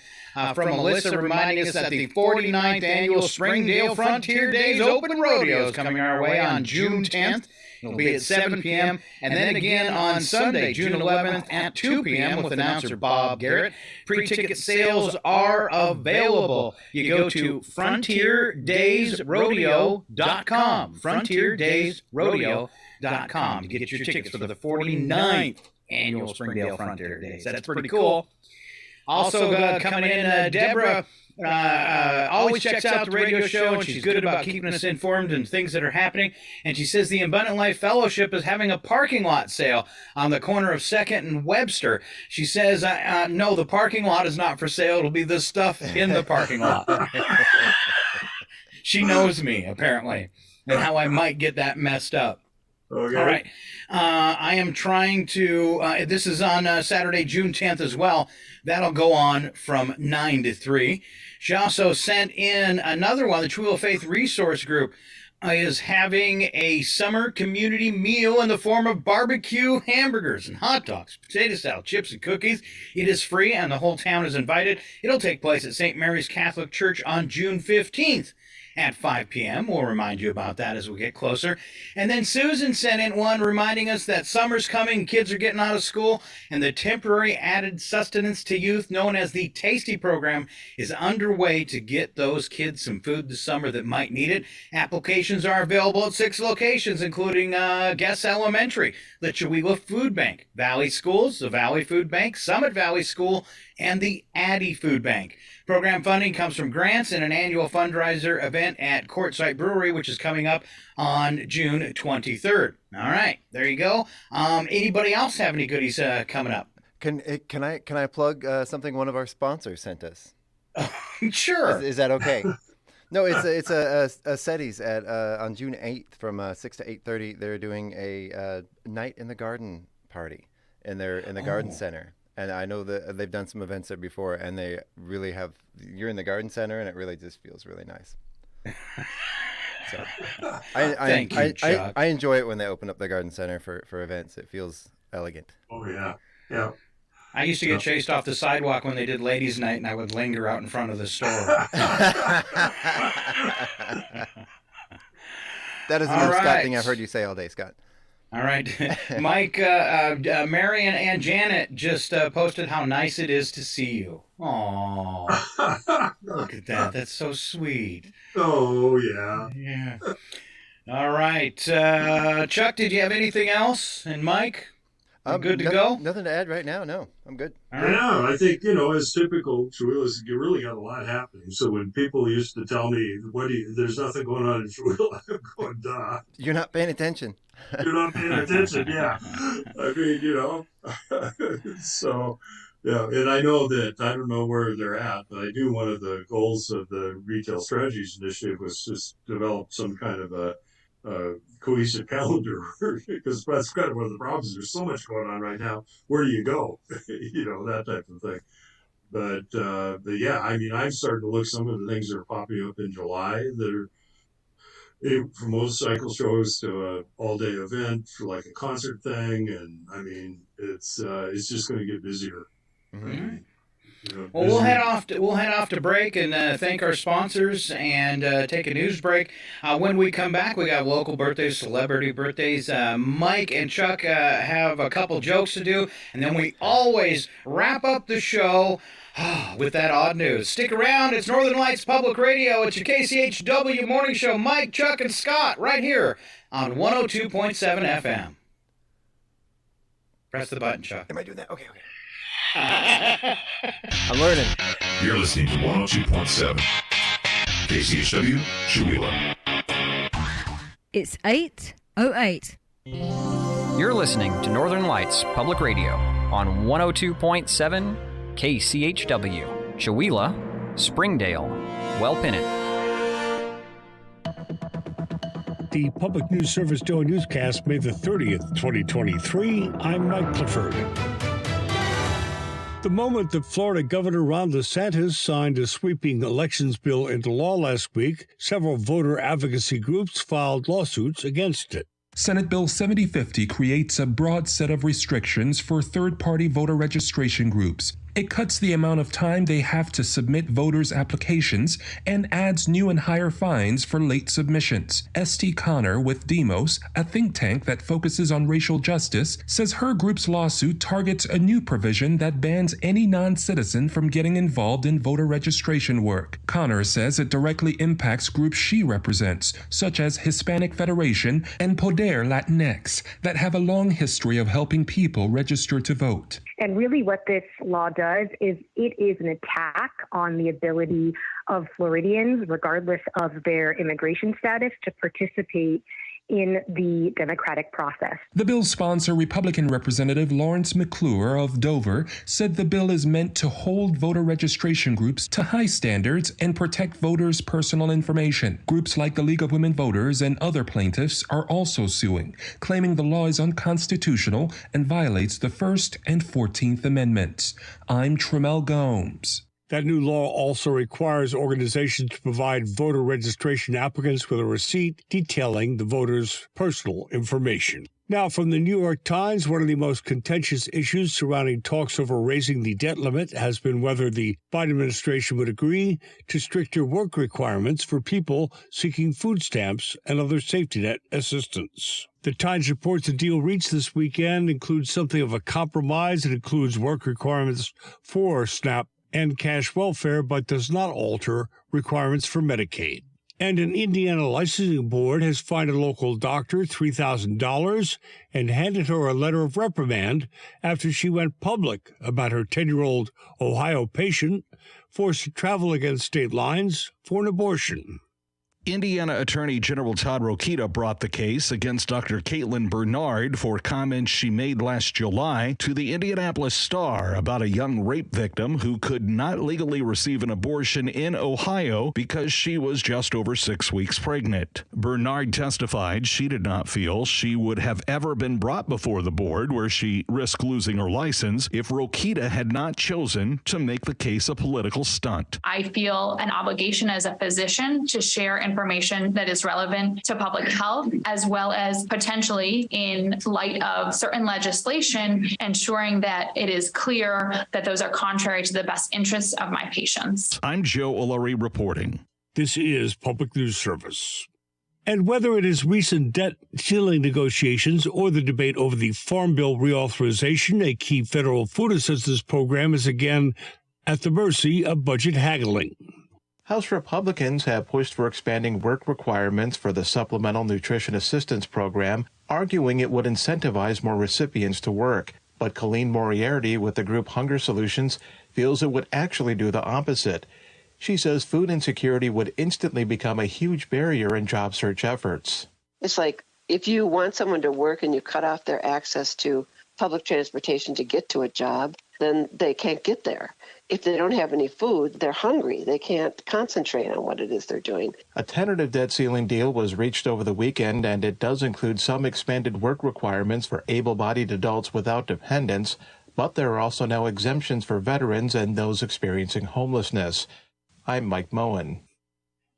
from Melissa, reminding us that the 49th annual Springdale Frontier Days Open Rodeo is coming our way on June 10th. It'll be at 7 p.m. And then again on Sunday, June 11th at 2 p.m. with announcer Bob Garrett. Pre-ticket sales are available. You go to FrontierDaysRodeo.com. FrontierDaysRodeo.com to get your tickets for the 49th annual Springdale Frontier Days. That's pretty cool. Also coming in, Deborah always checks out the radio show, and she's good about keeping us informed and things that are happening. And she says the Abundant Life Fellowship is having a parking lot sale on the corner of 2nd and Webster. She says, no, the parking lot is not for sale. It'll be the stuff in the parking lot. She knows me, apparently, and how I might get that messed up. Okay. All right. I am trying to, this is on Saturday, June 10th as well. That'll go on from 9 to 3. She also sent in another one. The True Faith Resource Group is having a summer community meal in the form of barbecue hamburgers and hot dogs, potato salad, chips, and cookies. It is free, and the whole town is invited. It'll take place at St. Mary's Catholic Church on June 15th. At 5 p.m. We'll remind you about that as we get closer. And then Susan sent in one reminding us that summer's coming, kids are getting out of school, and the temporary added sustenance to youth known as the Tasty program is underway to get those kids some food this summer that might need it. Applications are available at 6 locations, including Guess Elementary, the Chihuahua Food Bank, Valley Schools, the Valley Food Bank, Summit Valley School, and the Addie Food Bank. Program funding comes from grants and an annual fundraiser another event at Quartzsite Brewery, which is coming up on June 23rd. All right, there you go. Anybody else have any goodies coming up? Can I plug something one of our sponsors sent us? Sure. Is that okay? No, it's a SETI's at on June 8th from 6 to 8:30. They're doing a night in the garden party in the garden center. And I know that they've done some events there before, and they really have. You're in the garden center, and it really just feels really nice. So, Thank you, Chuck. I enjoy it when they open up the garden center for events. It feels elegant. Oh yeah. I used to get chased off the sidewalk when they did ladies' night, and I would linger out in front of the store. That is the most Scott thing I've heard you say all day, Scott. All right. Mike, Marion and Janet just posted how nice it is to see you. Aw. Look at that. That's so sweet. Oh, yeah. Yeah. All right. Chuck, did you have anything else? And Mike? Good to go? Nothing to add right now. No, I'm good. All right. Yeah, I think, as typical Chihuahuas, you really got a lot happening. So when people used to tell me, there's nothing going on in Chihuahua, I'm going, duh. You're not paying attention. You're not paying attention, yeah. I mean, so, yeah. And I know that, I don't know where they're at, but I do one of the goals of the Retail Strategies Initiative was just develop some kind of a cohesive calendar, because that's kind of one of the problems. There's so much going on right now. Where do you go? That type of thing. But yeah, I mean, I'm starting to look some of the things that are popping up in July that are from motorcycle shows to an all-day event for like a concert thing, and I mean, it's just going to get busier. Mm-hmm. Well, we'll head off to break and thank our sponsors and take a news break. When we come back, we got local birthdays, celebrity birthdays. Mike and Chuck have a couple jokes to do, and then we always wrap up the show with that odd news. Stick around. It's Northern Lights Public Radio. It's your KCHW morning show. Mike, Chuck, and Scott right here on 102.7 FM. Press the button, Chuck. Am I doing that? Okay. I'm learning. You're listening to 102.7 KCHW, Chihuahua. It's 8:08. You're listening to Northern Lights Public Radio on 102.7 KCHW, Chihuahua, Springdale, Welpinit. The Public News Service Daily Newscast, May the 30th, 2023. I'm Mike Clifford. The moment that Florida Governor Ron DeSantis signed a sweeping elections bill into law last week, several voter advocacy groups filed lawsuits against it. Senate Bill 7050 creates a broad set of restrictions for third-party voter registration groups. It cuts the amount of time they have to submit voters' applications and adds new and higher fines for late submissions. St. Connor with Demos, a think tank that focuses on racial justice, says her group's lawsuit targets a new provision that bans any non-citizen from getting involved in voter registration work. Connor says it directly impacts groups she represents, such as Hispanic Federation and Poder Latinx, that have a long history of helping people register to vote. And really what this law does is it is an attack on the ability of Floridians, regardless of their immigration status, to participate in the democratic process. The bill's sponsor, Republican Representative Lawrence McClure of Dover, said the bill is meant to hold voter registration groups to high standards and protect voters' personal information. Groups like the League of Women Voters and other plaintiffs are also suing, claiming the law is unconstitutional and violates the First and 14th Amendments. I'm Tremel Gomes. That new law also requires organizations to provide voter registration applicants with a receipt detailing the voter's personal information. Now, from the New York Times, one of the most contentious issues surrounding talks over raising the debt limit has been whether the Biden administration would agree to stricter work requirements for people seeking food stamps and other safety net assistance. The Times reports the deal reached this weekend includes something of a compromise. It includes work requirements for SNAP and cash welfare, but does not alter requirements for Medicaid. And an Indiana licensing board has fined a local doctor $3,000 and handed her a letter of reprimand after she went public about her 10-year-old Ohio patient forced to travel against state lines for an abortion. Indiana Attorney General Todd Rokita brought the case against Dr. Caitlin Bernard for comments she made last July to the Indianapolis Star about a young rape victim who could not legally receive an abortion in Ohio because she was just over 6 weeks pregnant. Bernard testified she did not feel she would have ever been brought before the board where she risked losing her license if Rokita had not chosen to make the case a political stunt. I feel an obligation as a physician to share information that is relevant to public health, as well as potentially in light of certain legislation, ensuring that it is clear that those are contrary to the best interests of my patients. I'm Joe O'Leary reporting. This is Public News Service. And whether it is recent debt ceiling negotiations or the debate over the Farm Bill reauthorization, a key federal food assistance program is again at the mercy of budget haggling. House Republicans have pushed for expanding work requirements for the Supplemental Nutrition Assistance Program, arguing it would incentivize more recipients to work. But Colleen Moriarty with the group Hunger Solutions feels it would actually do the opposite. She says food insecurity would instantly become a huge barrier in job search efforts. It's like if you want someone to work and you cut off their access to public transportation to get to a job, then they can't get there. If they don't have any food, they're hungry. They can't concentrate on what it is they're doing. A tentative debt ceiling deal was reached over the weekend, and it does include some expanded work requirements for able-bodied adults without dependents, but there are also now exemptions for veterans and those experiencing homelessness. I'm Mike Moen.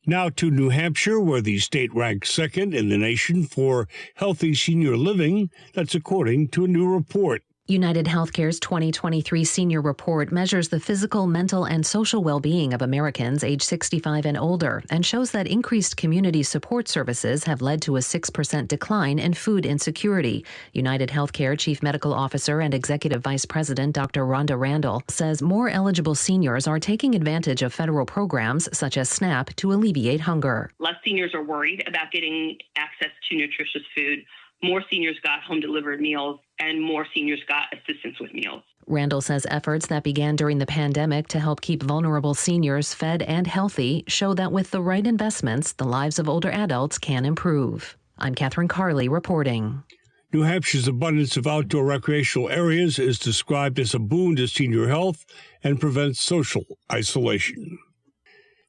Now to New Hampshire, where the state ranks second in the nation for healthy senior living. That's according to a new report. United Healthcare's 2023 Senior Report measures the physical, mental, and social well-being of Americans age 65 and older and shows that increased community support services have led to a 6% decline in food insecurity. United Healthcare Chief Medical Officer and Executive Vice President Dr. Rhonda Randall says more eligible seniors are taking advantage of federal programs such as SNAP to alleviate hunger. Less seniors are worried about getting access to nutritious food. More seniors got home-delivered meals, and more seniors got assistance with meals. Randall says efforts that began during the pandemic to help keep vulnerable seniors fed and healthy show that with the right investments, the lives of older adults can improve. I'm Catherine Carley reporting. New Hampshire's abundance of outdoor recreational areas is described as a boon to senior health and prevents social isolation.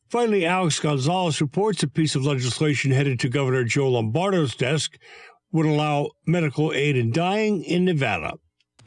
Finally, Alex Gonzalez reports a piece of legislation headed to Governor Joe Lombardo's desk would allow medical aid in dying in Nevada.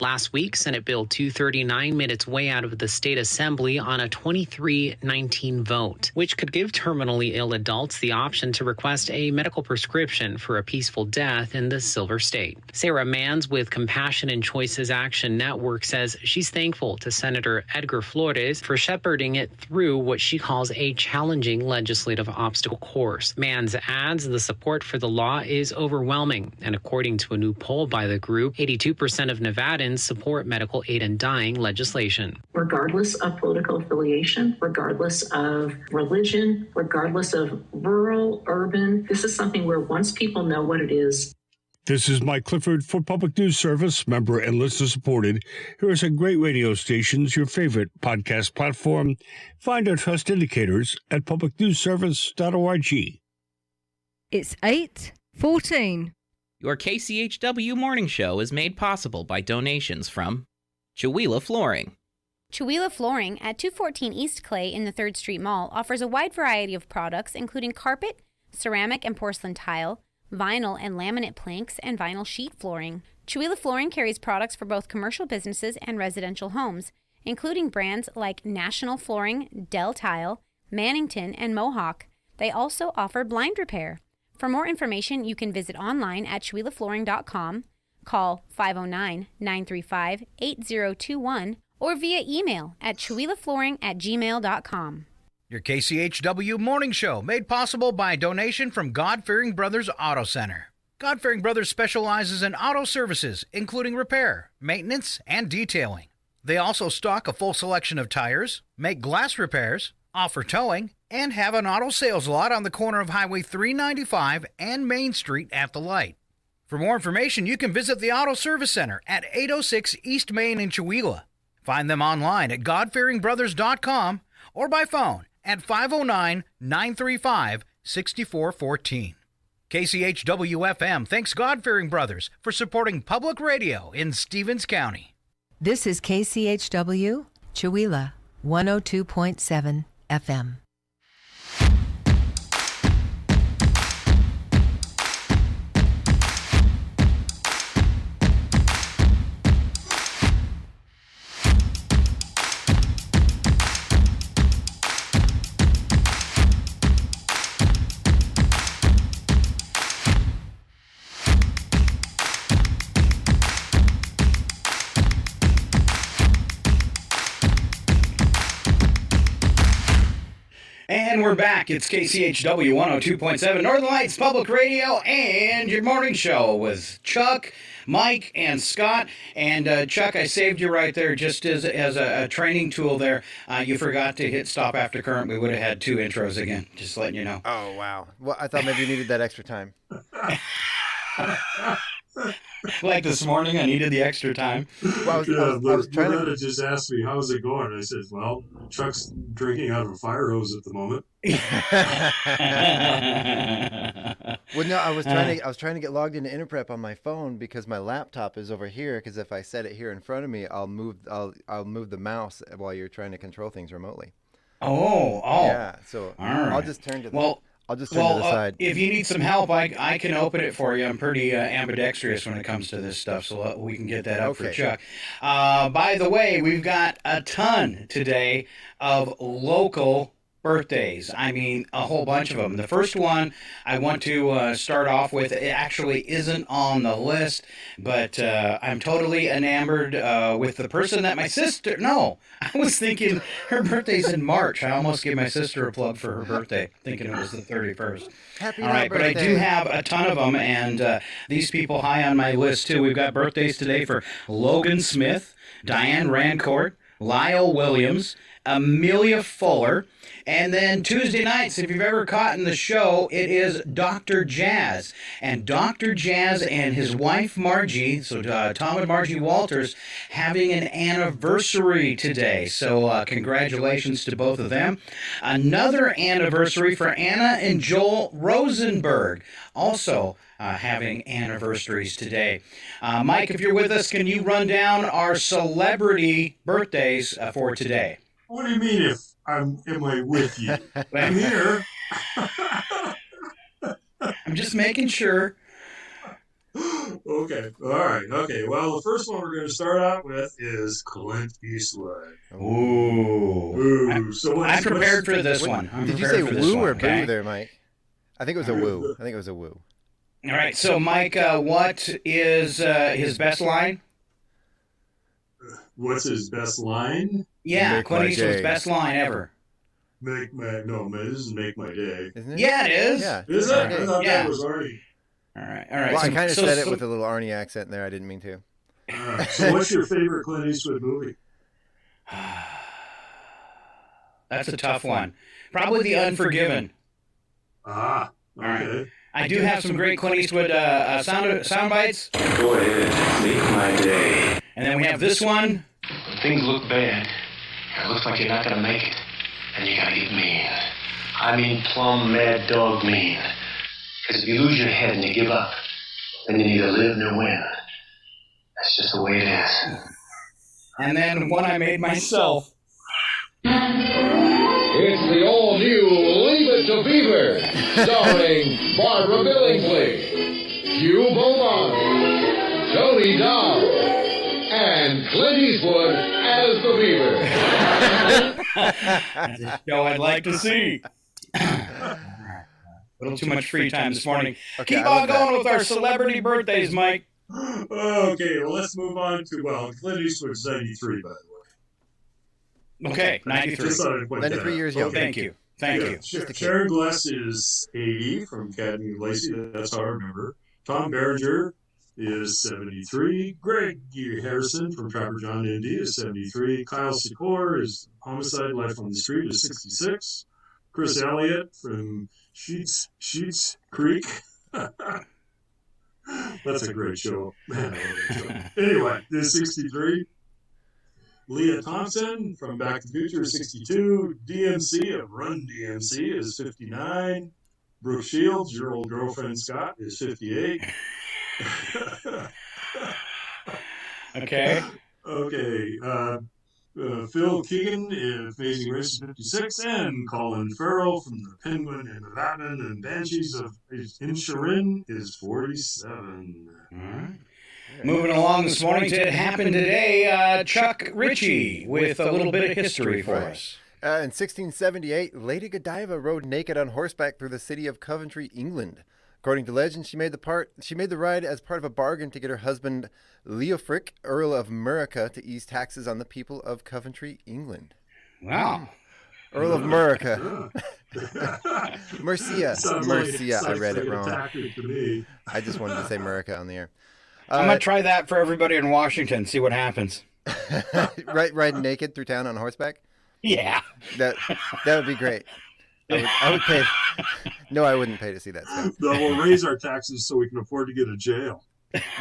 Last week, Senate Bill 239 made its way out of the state assembly on a 23-19 vote, which could give terminally ill adults the option to request a medical prescription for a peaceful death in the Silver State. Sarah Manns with Compassion and Choices Action Network says she's thankful to Senator Edgar Flores for shepherding it through what she calls a challenging legislative obstacle course. Manns adds the support for the law is overwhelming, and according to a new poll by the group, 82% of Nevadans support medical aid in dying legislation. Regardless of political affiliation, regardless of religion, regardless of rural, urban, this is something where once people know what it is. This is Mike Clifford for Public News Service, member and listener supported. Here are some great radio stations, your favorite podcast platform. Find our trust indicators at publicnewsservice.org. It's 8:14. Your KCHW morning show is made possible by donations from Chihuila Flooring. Chihuila Flooring at 214 East Clay in the 3rd Street Mall offers a wide variety of products including carpet, ceramic and porcelain tile, vinyl and laminate planks, and vinyl sheet flooring. Chihuila Flooring carries products for both commercial businesses and residential homes, including brands like National Flooring, Del Tile, Mannington, and Mohawk. They also offer blind repair. For more information, you can visit online at ChihuilaFlooring.com, call 509-935-8021, or via email at ChihuilaFlooring@gmail.com. Your KCHW morning show made possible by a donation from God-Fearing Brothers Auto Center. God-Fearing Brothers specializes in auto services, including repair, maintenance, and detailing. They also stock a full selection of tires, make glass repairs, offer towing, and have an auto sales lot on the corner of Highway 395 and Main Street at the light. For more information, you can visit the Auto Service Center at 806 East Main in Chihuila. Find them online at godfearingbrothers.com or by phone at 509-935-8021. 6414. KCHW FM thanks God-fearing brothers for supporting public radio in Stevens County. This is KCHW, Chewelah, 102.7 FM. And we're back. It's KCHW 102.7 Northern Lights Public Radio and your morning show with Chuck, Mike, and Scott. And Chuck, I saved you right there just as a training tool there. You forgot to hit stop after current. We would have had 2 intros again. Just letting you know. Oh, wow. Well, I thought maybe you needed that extra time. Like this morning, I needed the extra time. Well, I was trying to... Loretta just asked me, how's it going? I said, well, Chuck's drinking out of a fire hose at the moment. Well, no, I was trying to get logged into Interprep on my phone because my laptop is over here. Because if I set it here in front of me, I'll move the mouse while you're trying to control things remotely. Oh. Yeah. So all right. I'll just turn to the side. If you need some help, I can open it for you. I'm pretty ambidextrous when it comes to this stuff, so we can get that up for Chuck. By the way, we've got a ton today of local birthdays. I mean, a whole bunch of them. The first one I want to start off with, it actually isn't on the list, but I'm totally enamored with the person that my sister... No, I was thinking her birthday's in March. I almost gave my sister a plug for her birthday, thinking it was the 31st. Happy All right, but I do have a ton of them, and these people high on my list, too. We've got birthdays today for Logan Smith, Diane Rancourt, Lyle Williams, Amelia Fuller, and then Tuesday nights, if you've ever caught in the show, it is Dr. Jazz. And Dr. Jazz and his wife Margie, so Tom and Margie Walters, having an anniversary today. So congratulations to both of them. Another anniversary for Anna and Joel Rosenberg, also having anniversaries today. Mike, if you're with us, can you run down our celebrity birthdays for today? What do you mean if am I with you? I'm here. I'm just making sure. Okay. All right. Okay. Well, the first one we're going to start out with is Clint Eastwood. Ooh. So I'm prepared for this one. Did you say woo or boo there, Mike? I think it was a woo. All right. So, Mike, what is his best line? What's his best line? Yeah, Clint Eastwood's best line ever. This is Make My Day. Isn't it? Yeah, it is. Yeah. Is it? I thought that was Arnie. All right. Well, I kind of said it with a little Arnie accent there. I didn't mean to. So what's your favorite Clint Eastwood movie? That's a tough one. Probably The Unforgiven. Okay. All right. I do have some great Clint Eastwood sound bites. Go ahead, make my day. And then we have this one. When things look bad, it looks like you're not going to make it, and you got to get mean. I mean plumb mad dog mean. Because if you lose your head and you give up, then you neither live nor win. That's just the way it is. And then one I made myself. It's the all-new Leave It to Beaver, starring Barbara Billingsley, Hugh Beaumont, Tony Dow, and Clint Eastwood as the Beaver. That's a show I'd like to see. A little too much free time this morning. Okay, Keep on going with our celebrity birthdays, Mike. Okay, well, let's move on to, Clint Eastwood's 93, by the way. Okay, 93. 93 years young. Thank you. Thank you. Sharon Gless is 80 from Cadney and Lacey. That's how I remember. Tom Berenger is 73. Greg Harrison from Trapper John Indy is 73. Kyle Secor is Homicide Life on the Street is 66. Chris Elliott from Sheets Creek. That's a great show. Man, I love that show. Anyway, is 63. Leah Thompson from Back to the Future is 62. DMC of Run DMC is 59. Brooke Shields, your old girlfriend Scott, is 58. Okay. Okay. Phil Keegan is Amazing Race 56, and Colin Farrell from the Penguin and the Batman and Banshees of Inisherin is 47. All right. Moving along this morning to It Happened Today, Chuck Ritchie with a little bit of history for us. In 1678, Lady Godiva rode naked on horseback through the city of Coventry, England. According to legend, she made the ride as part of a bargain to get her husband Leofric, Earl of Murica, to ease taxes on the people of Coventry, England. Wow. Earl of Murica. Mercia. Mercia. I read it wrong. I just wanted to say Murica on the air. I'm going to try that for everybody in Washington, see what happens. Ride naked through town on horseback? Yeah. That would be great. I would pay. No, I wouldn't pay to see that stuff. No, we'll raise our taxes so we can afford to get a jail.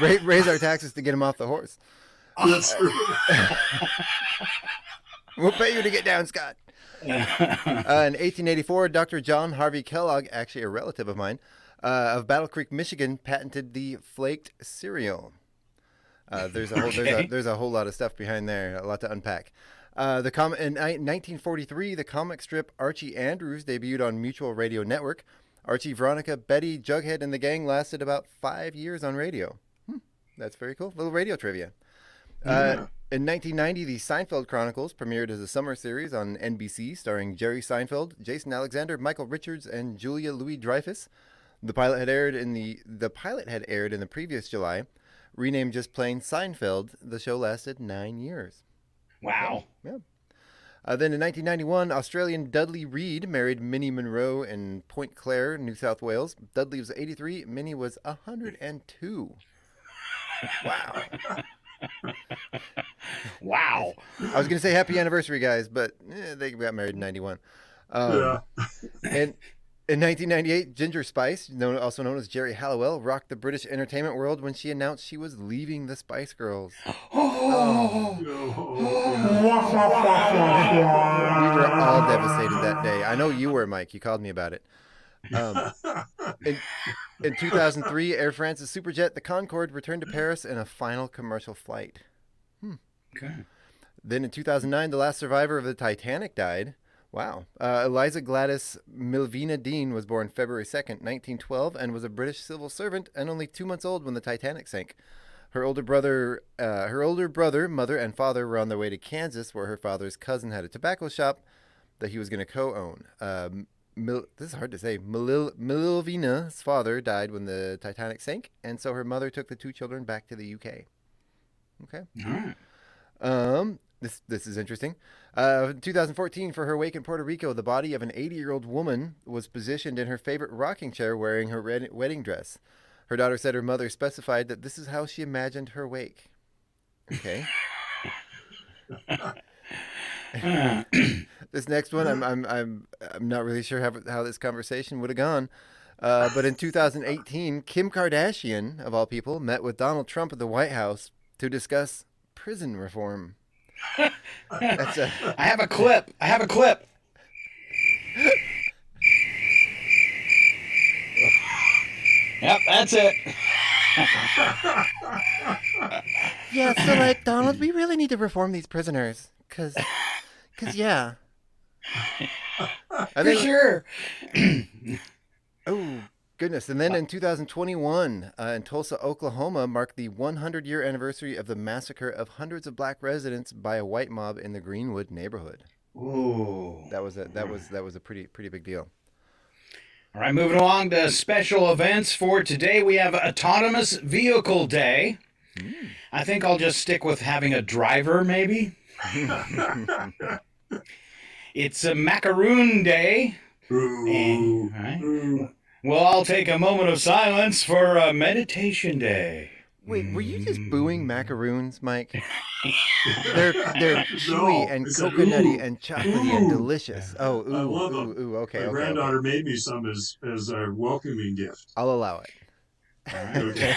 Raise our taxes to get him off the horse. That's true. We'll pay you to get down, Scott. In 1884, Dr. John Harvey Kellogg, actually a relative of mine, of Battle Creek, Michigan, patented the flaked cereal. There's a whole lot of stuff behind there, a lot to unpack. In 1943, the comic strip Archie Andrews debuted on Mutual Radio Network. Archie, Veronica, Betty, Jughead, and the gang lasted about 5 years on radio. That's very cool. Little radio trivia. In 1990, the Seinfeld Chronicles premiered as a summer series on NBC, starring Jerry Seinfeld, Jason Alexander, Michael Richards, and Julia Louis-Dreyfus. The pilot had aired in the previous July. Renamed just plain Seinfeld, the show lasted 9 years. Wow. Yeah. Then in 1991, Australian Dudley Reed married Minnie Monroe in Point Clare, New South Wales. Dudley was 83, Minnie was 102. Wow. Wow. I was going to say happy anniversary, guys, but they got married in 91. And in 1998, Ginger Spice, also known as Jerry Halliwell, rocked the British entertainment world when she announced she was leaving the Spice Girls. We were all devastated that day. I know you were, Mike. You called me about it. In 2003, Air France's Superjet, the Concorde, returned to Paris in a final commercial flight. Okay. Then in 2009, the last survivor of the Titanic died. Wow. Eliza Gladys Milvina Dean was born February 2nd, 1912, and was a British civil servant and only 2 months old when the Titanic sank. Her older brother, mother, and father were on their way to Kansas, where her father's cousin had a tobacco shop that he was going to co-own. This is hard to say. Milvina's father died when the Titanic sank, and so her mother took the 2 children back to the UK. Okay. All right. This is interesting. In 2014, for her wake in Puerto Rico, the body of an 80-year-old woman was positioned in her favorite rocking chair wearing her wedding dress. Her daughter said her mother specified that this is how she imagined her wake. Okay. This next one, I'm not really sure how this conversation would have gone. But in 2018, Kim Kardashian, of all people, met with Donald Trump at the White House to discuss prison reform. I have a clip. Yep, that's it. Yeah, so like, Donald, we really need to reform these prisoners. Cause yeah. For sure. Oh, goodness. And then in 2021, in Tulsa, Oklahoma, marked the 100-year anniversary of the massacre of hundreds of black residents by a white mob in the Greenwood neighborhood. Ooh. That was a pretty big deal. All right, moving along to special events for today. We have Autonomous Vehicle Day. I think I'll just stick with having a driver, maybe. It's a Macaroon Day. And, all right. Well, I'll take a moment of silence for a Meditation Day. Wait, were you just booing macaroons, Mike? They're chewy and coconutty and chocolatey and delicious. Oh, ooh, I love them. ooh, okay. My granddaughter made me some as a welcoming gift. I'll allow it. Okay.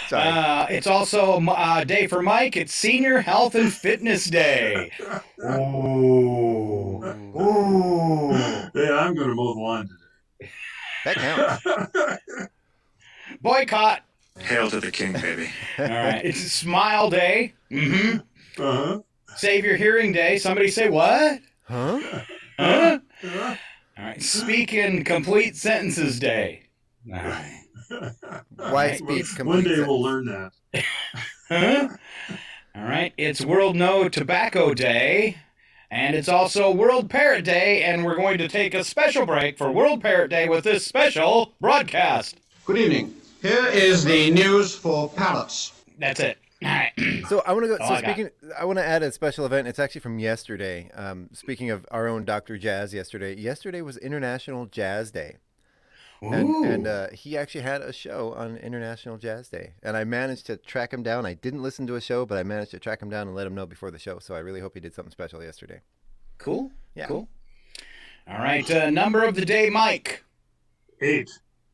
Sorry. It's also a day for Mike. It's Senior Health and Fitness Day. Ooh. Yeah, I'm going to mow the lawn today. That counts. Boycott. Hail to the king, baby. All right. It's Smile Day. Mm-hmm. Save Your Hearing Day. Somebody say what? Huh? Huh? All right. Speak in Complete Sentences Day. All right. Why speak complete One day sentence? we'll learn that. Huh? All right. It's World No Tobacco Day. And it's also World Parrot Day. And we're going to take a special break for World Parrot Day with this special broadcast. Good evening. Here is the news for parrots. That's it. All right. So I want to go. All So I got. I want to add a special event. It's actually from yesterday. Speaking of our own Dr. Jazz, yesterday was International Jazz Day, and he actually had a show on International Jazz Day, and I managed to track him down. I didn't listen to a show, but I managed to track him down and let him know before the show. So I really hope he did something special yesterday. Cool. Yeah. Cool. All right. Number of the day, Mike. 8.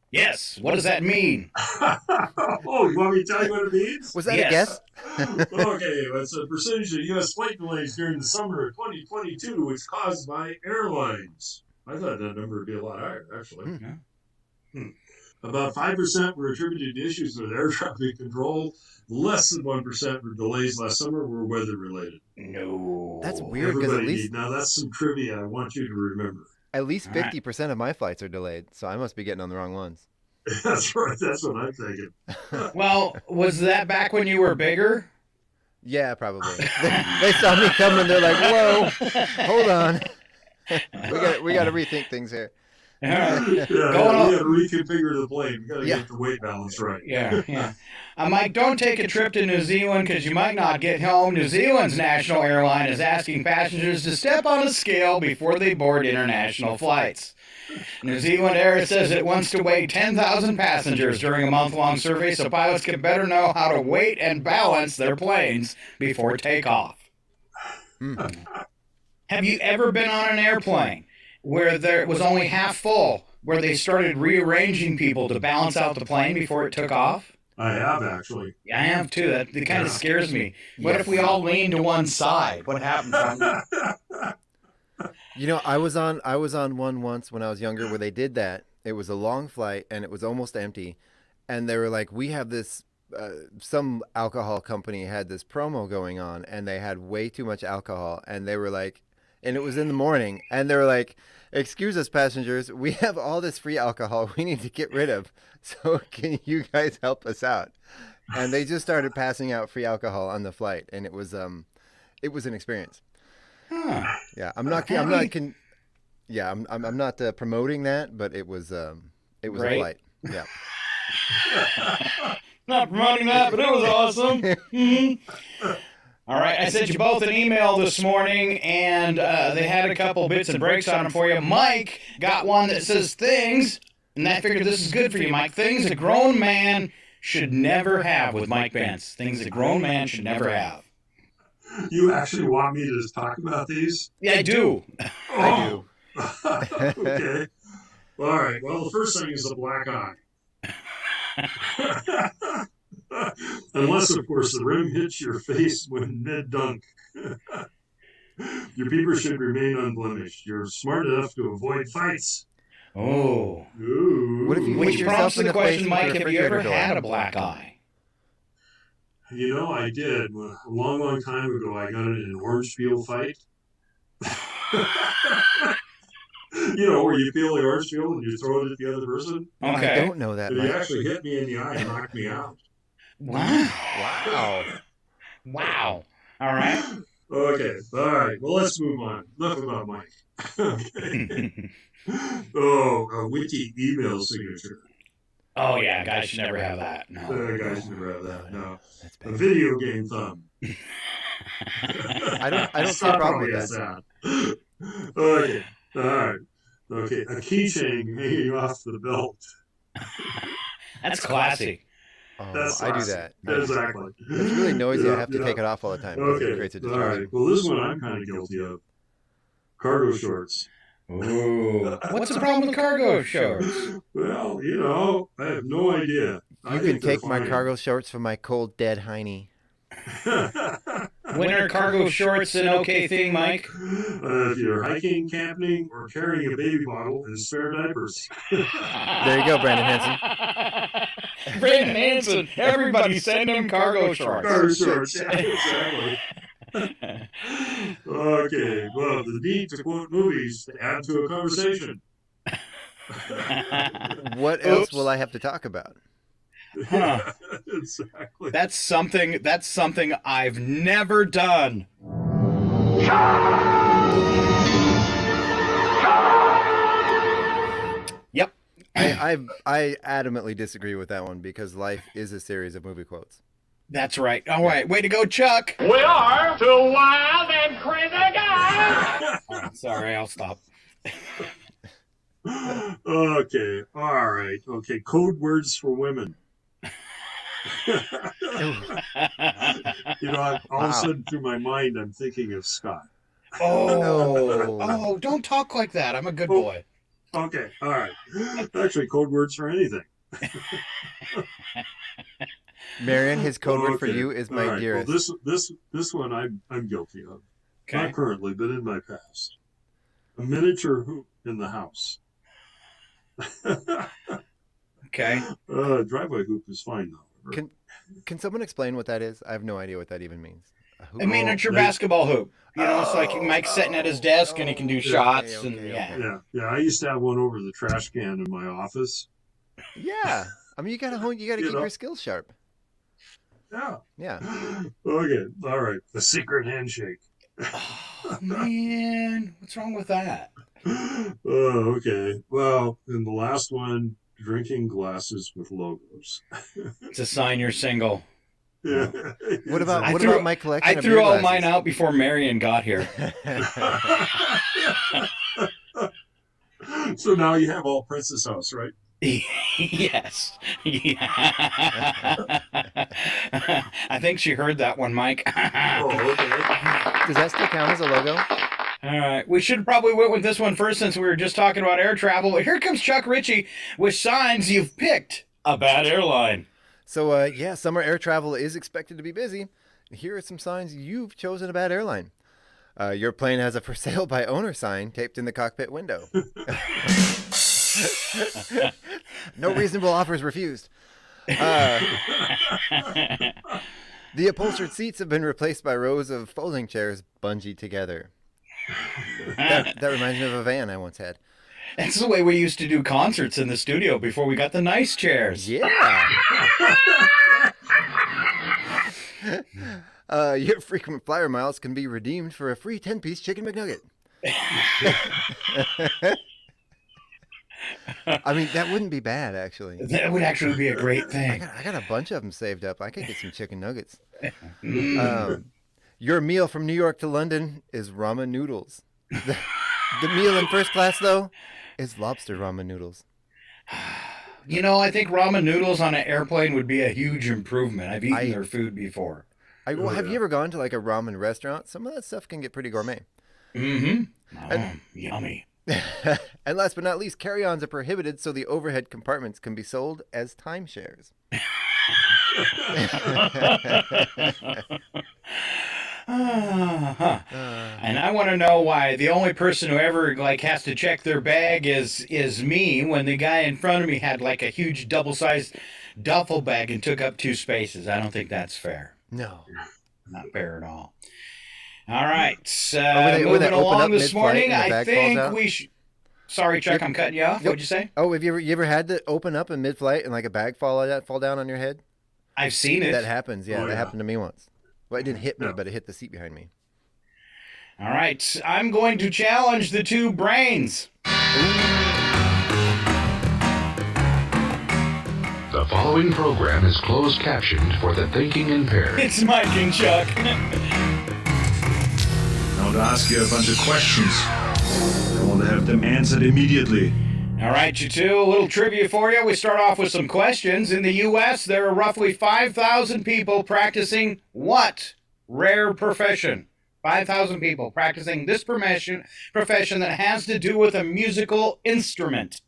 Yes. What does that mean? Oh, you want me to tell you what it means? Was that a guess? Okay, it's a percentage of U.S. flight delays during the summer of 2022, which caused by airlines. I thought that number would be a lot higher, actually. About 5% were attributed to issues with air traffic control. Less than 1% for delays last summer were weather-related. No. That's weird because at least now that's some trivia I want you to remember. at least 50% of my flights are delayed, so I must be getting on the wrong ones. That's right. That's what I'm thinking. Well, was that back when you were bigger? Yeah, probably. They saw me coming. They're like, "Whoa, hold on, we got to rethink things here." Yeah, we got to reconfigure the plane. We got to get the weight balance right. Yeah. Mike, don't take a trip to New Zealand because you might not get home. New Zealand's national airline is asking passengers to step on a scale before they board international flights. New Zealand Air says it wants to weigh 10,000 passengers during a month-long survey so pilots can better know how to weight and balance their planes before takeoff. Have you ever been on an airplane where there was only half full, where they started rearranging people to balance out the plane before it took off? I have, actually. I have, too. That kind of scares me. What if we all lean to one side? What happens? You know, I was on one once when I was younger where they did that. It was a long flight and it was almost empty, and they were like, "We have this." Some alcohol company had this promo going on, and they had way too much alcohol, and they were like, and it was in the morning, and they were like, "Excuse us, passengers, we have all this free alcohol we need to get rid of. So can you guys help us out?" And they just started passing out free alcohol on the flight, and it was an experience. Yeah, I'm not promoting that, but it was a flight. Yeah. Not promoting that, but it was awesome. All right, I sent you both an email this morning, and they had a couple bits and breaks on them for you. Mike got one that says things, and I figured this is good for you, Mike. Things a grown man should never have with Mike Bence. Things a grown man should never have. You actually want me to talk about these? Yeah, I do. I do. Okay. All right. Well, the first thing is a black eye. Unless, of course, the rim hits your face when mid-dunk. Your peepers should remain unblemished. You're smart enough to avoid fights. Oh. Ooh. What if you Which hit yourself prompts in the the face question, with a Mike, have you ever refrigerator door? had a black eye? You know, I did. A long, long time ago, I got in an orange peel fight. You know, where you peel the orange peel and you throw it at the other person. Okay. I don't know that. And he Mike. actually hit me in the eye and knocked me out. Wow. All right. Okay. All right. Well, let's move on. Enough about Mike. Okay. A witty email signature. Oh, yeah, guys should never have that. No. Guys should never have that. No. A video game thumb. I don't see a problem with that. Okay. All right. Okay. A keychain hanging off the belt. That's classic. Oh, That's I do classic. that. Exactly. It's really noisy. I have to Yeah. take it off all the time. Because it creates a All distraction. right. Well, this one I'm kind of guilty of. Cargo shorts. Ooh. What's the problem with cargo shorts? Well, you know, I have no idea. You can take my cargo shorts for my cold, dead hiney. No, When are cargo shorts an okay thing, Mike? If you're hiking, camping, or carrying a baby bottle and spare diapers. There you go, Brandon Hanson. Brandon Hanson, everybody send him cargo shorts. Cargo shorts, exactly. Okay, well, the need to quote movies to add to a conversation. What else will I have to talk about? Huh. Exactly. That's something I've never done. Yep. I adamantly disagree with that one because life is a series of movie quotes. That's right. All right. Way to go, Chuck. We are two wild and crazy guys. Oh, sorry, I'll stop. Okay, all right. Okay, code words for women. All of a sudden through my mind, I'm thinking of Scott. Oh, don't talk like that. I'm a good boy. Okay, all right. Actually, code words for anything. Marion, his code word for you is my all right. dearest. Well, this one I'm guilty of. Okay. Not currently, but in my past. A miniature hoop in the house. Okay. Driveway hoop is fine though. Can someone explain what that is? I have no idea what that even means. I mean, it's your basketball hoop. You know, it's like Mike's sitting at his desk and he can do shots. Yeah. I used to have one over the trash can in my office. Yeah. I mean, you gotta keep your skills sharp. Yeah. Yeah. Okay. All right. The secret handshake. Oh, man. What's wrong with that? Oh, okay. Well, in the last one, drinking glasses with logos. To sign your single. Yeah. What about my collection? I threw all mine out before Marion got here. So now you have all Princess House, right? Yes. Yeah. I think she heard that one, Mike. Oh, okay. Does that still count as a logo? All right. We should probably went with this one first since we were just talking about air travel. Here comes Chuck Ritchie with signs you've picked a bad airline. So, summer air travel is expected to be busy. Here are some signs you've chosen a bad airline. Your plane has a for sale by owner sign taped in the cockpit window. No reasonable offers refused. The upholstered seats have been replaced by rows of folding chairs bungeed together. That reminds me of a van I once had. That's the way we used to do concerts in the studio before we got the nice chairs. Yeah. Your frequent flyer miles can be redeemed for a free 10-piece chicken McNugget. I mean, that wouldn't be bad, actually. That would actually be a great thing. I got a bunch of them saved up. I could get some chicken nuggets. Your meal from New York to London is ramen noodles. The meal in first class, though, is lobster ramen noodles. You know, I think ramen noodles on an airplane would be a huge improvement. I've eaten their food before. Have you ever gone to like a ramen restaurant? Some of that stuff can get pretty gourmet. Mm-hmm. Oh, yummy. And last but not least, carry-ons are prohibited so the overhead compartments can be sold as timeshares. And I want to know why the only person who ever has to check their bag is me when the guy in front of me had like a huge double-sized duffel bag and took up 2 spaces. I don't think that's fair. No. Not fair at all. All right. Moving along this morning, I think we should... Sorry, Chuck, I'm cutting you off. What'd you say? Oh, have you ever had to open up in mid-flight and like a bag fall down on your head? I've seen it. That happens, yeah. That happened to me once. Well, it didn't hit me, but it hit the seat behind me. All right. I'm going to challenge the 2 brains. The following program is closed captioned for the thinking impaired. It's Mike and Chuck. I want to ask you a bunch of questions. I want to have them answered immediately. All right, you two, a little trivia for you. We start off with some questions. In the U.S., there are roughly 5,000 people practicing what rare profession? 5,000 people practicing this profession that has to do with a musical instrument.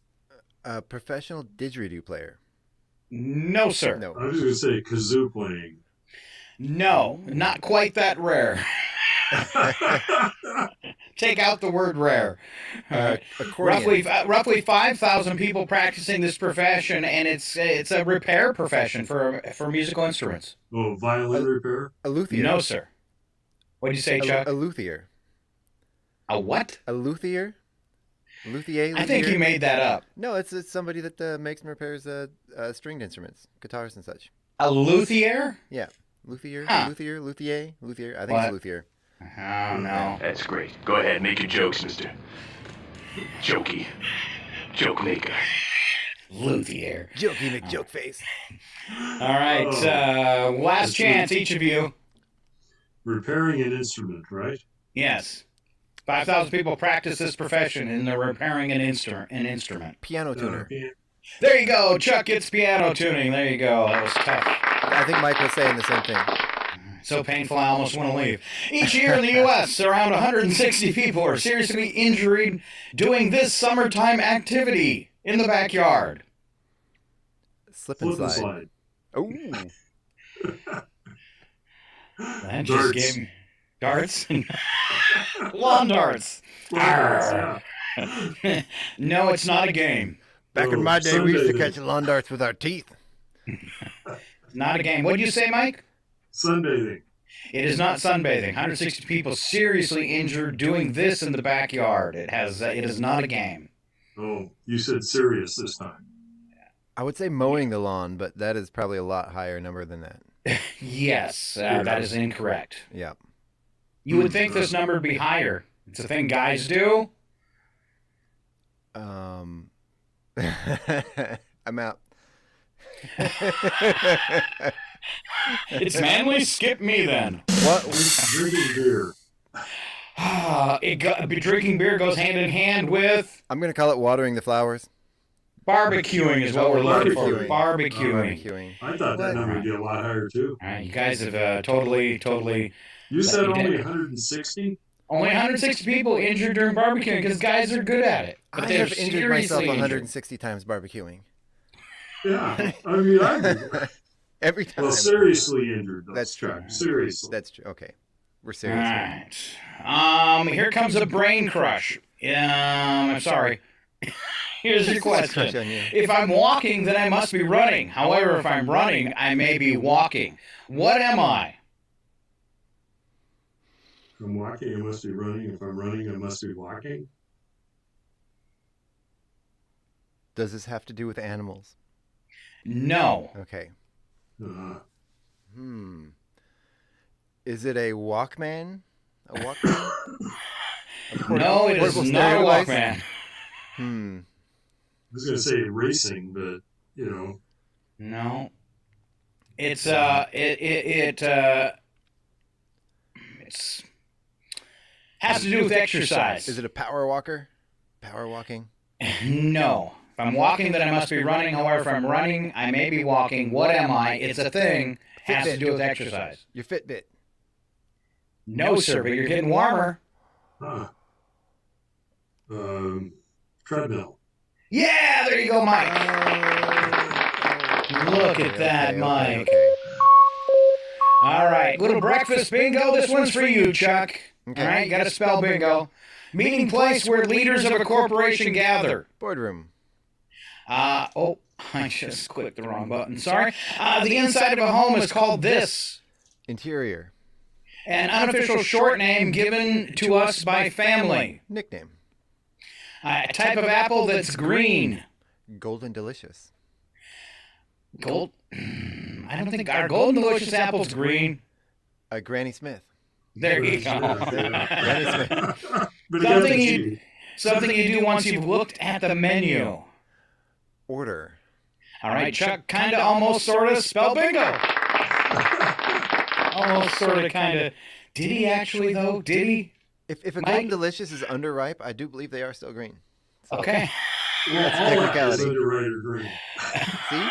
A professional didgeridoo player. No, sir. No. I was going to say kazoo playing. No, not quite that rare. Take out the word rare. Roughly 5,000 people practicing this profession, and it's a repair profession for musical instruments. Oh, violin repair? A luthier. No, sir. What did you say, Chuck? A luthier. A what? A luthier. Luthier. I think you made that up. No, it's somebody that makes and repairs stringed instruments, guitars and such. A luthier? Yeah, luthier, Huh. luthier. I think it's luthier. Oh, no. That's great. Go ahead, make your jokes, Mr. Jokey. Joke maker. Luthier. Jokey McJoke face. All right, last chance, each of you. Repairing an instrument, right? Yes. 5,000 people practice this profession, and they're repairing an instrument. Piano tuner. There you go. Chuck gets piano tuning. There you go. That was tough. I think Mike was saying the same thing. So painful, I almost want to leave. Each year in the U.S., around 160 people are seriously injured doing this summertime activity in the backyard. Slip and slide. Oh. That just gave me darts. Lawn darts. Yeah. No, it's not a game. Back in my day, we used to catch lawn darts with our teeth. Not a game. What did you say, Mike? Sunbathing. It is not sunbathing. 160 people seriously injured doing this in the backyard. It is not a game. Oh, you said serious this time. I would say mowing the lawn, but that is probably a lot higher number than that. Yes, that is incorrect. Yeah. You would think this number would be higher. It's a thing guys do. I'm out. It's manly. Skip me then. What? Drinking beer. Drinking beer goes hand in hand with. I'm going to call it watering the flowers. Barbecuing is what we're looking for. Barbecuing. I thought that number would be a lot higher too. All right, you guys have totally. You said only 160? Only 160 people injured during barbecuing because guys are good at it. But I have injured myself 160 times barbecuing. Yeah, I mean, every time. Well, seriously injured. That's true. Seriously. That's true. Okay, we're serious. All right. Here comes a brain crush. I'm sorry. Here's your question. If I'm walking, then I must be running. However, if I'm running, I may be walking. What am I? If I'm walking, I must be running. If I'm running, I must be walking. Does this have to do with animals? No. Okay. Is it a Walkman? A Walkman? No, it is not a Walkman. I was going to say racing, but No. It's has to do with exercise. Is it a power walker? Power walking? No. If I'm walking, then I must be running. However, if I'm running, I may be walking. What am I? It's a thing. Has to do with exercise. Your Fitbit. No, sir, but you're getting warmer. Treadmill. Yeah, there you go, Mike. Look at that, Mike. Okay. All right, little breakfast bingo. This one's for you, Chuck. Okay. All right, you got to spell bingo. Meeting place where leaders of a corporation gather. Boardroom. I just clicked the wrong button. Sorry. The inside of a home is called this. Interior. An unofficial short name given to us by family. Nickname. A type of apple that's green. Golden Delicious. Gold? I don't think our Golden Delicious apple's green. Granny Smith. There you go. Granny Smith. Something you do once you've looked at the menu. Order. All right, Chuck, kind of, almost, sort of, spell bingo. Almost, sort of, kind of. Did he actually, though? Did he? If a Golden Delicious is underripe, I do believe they are still green. So, okay. That's technicality. Underripe or green. See?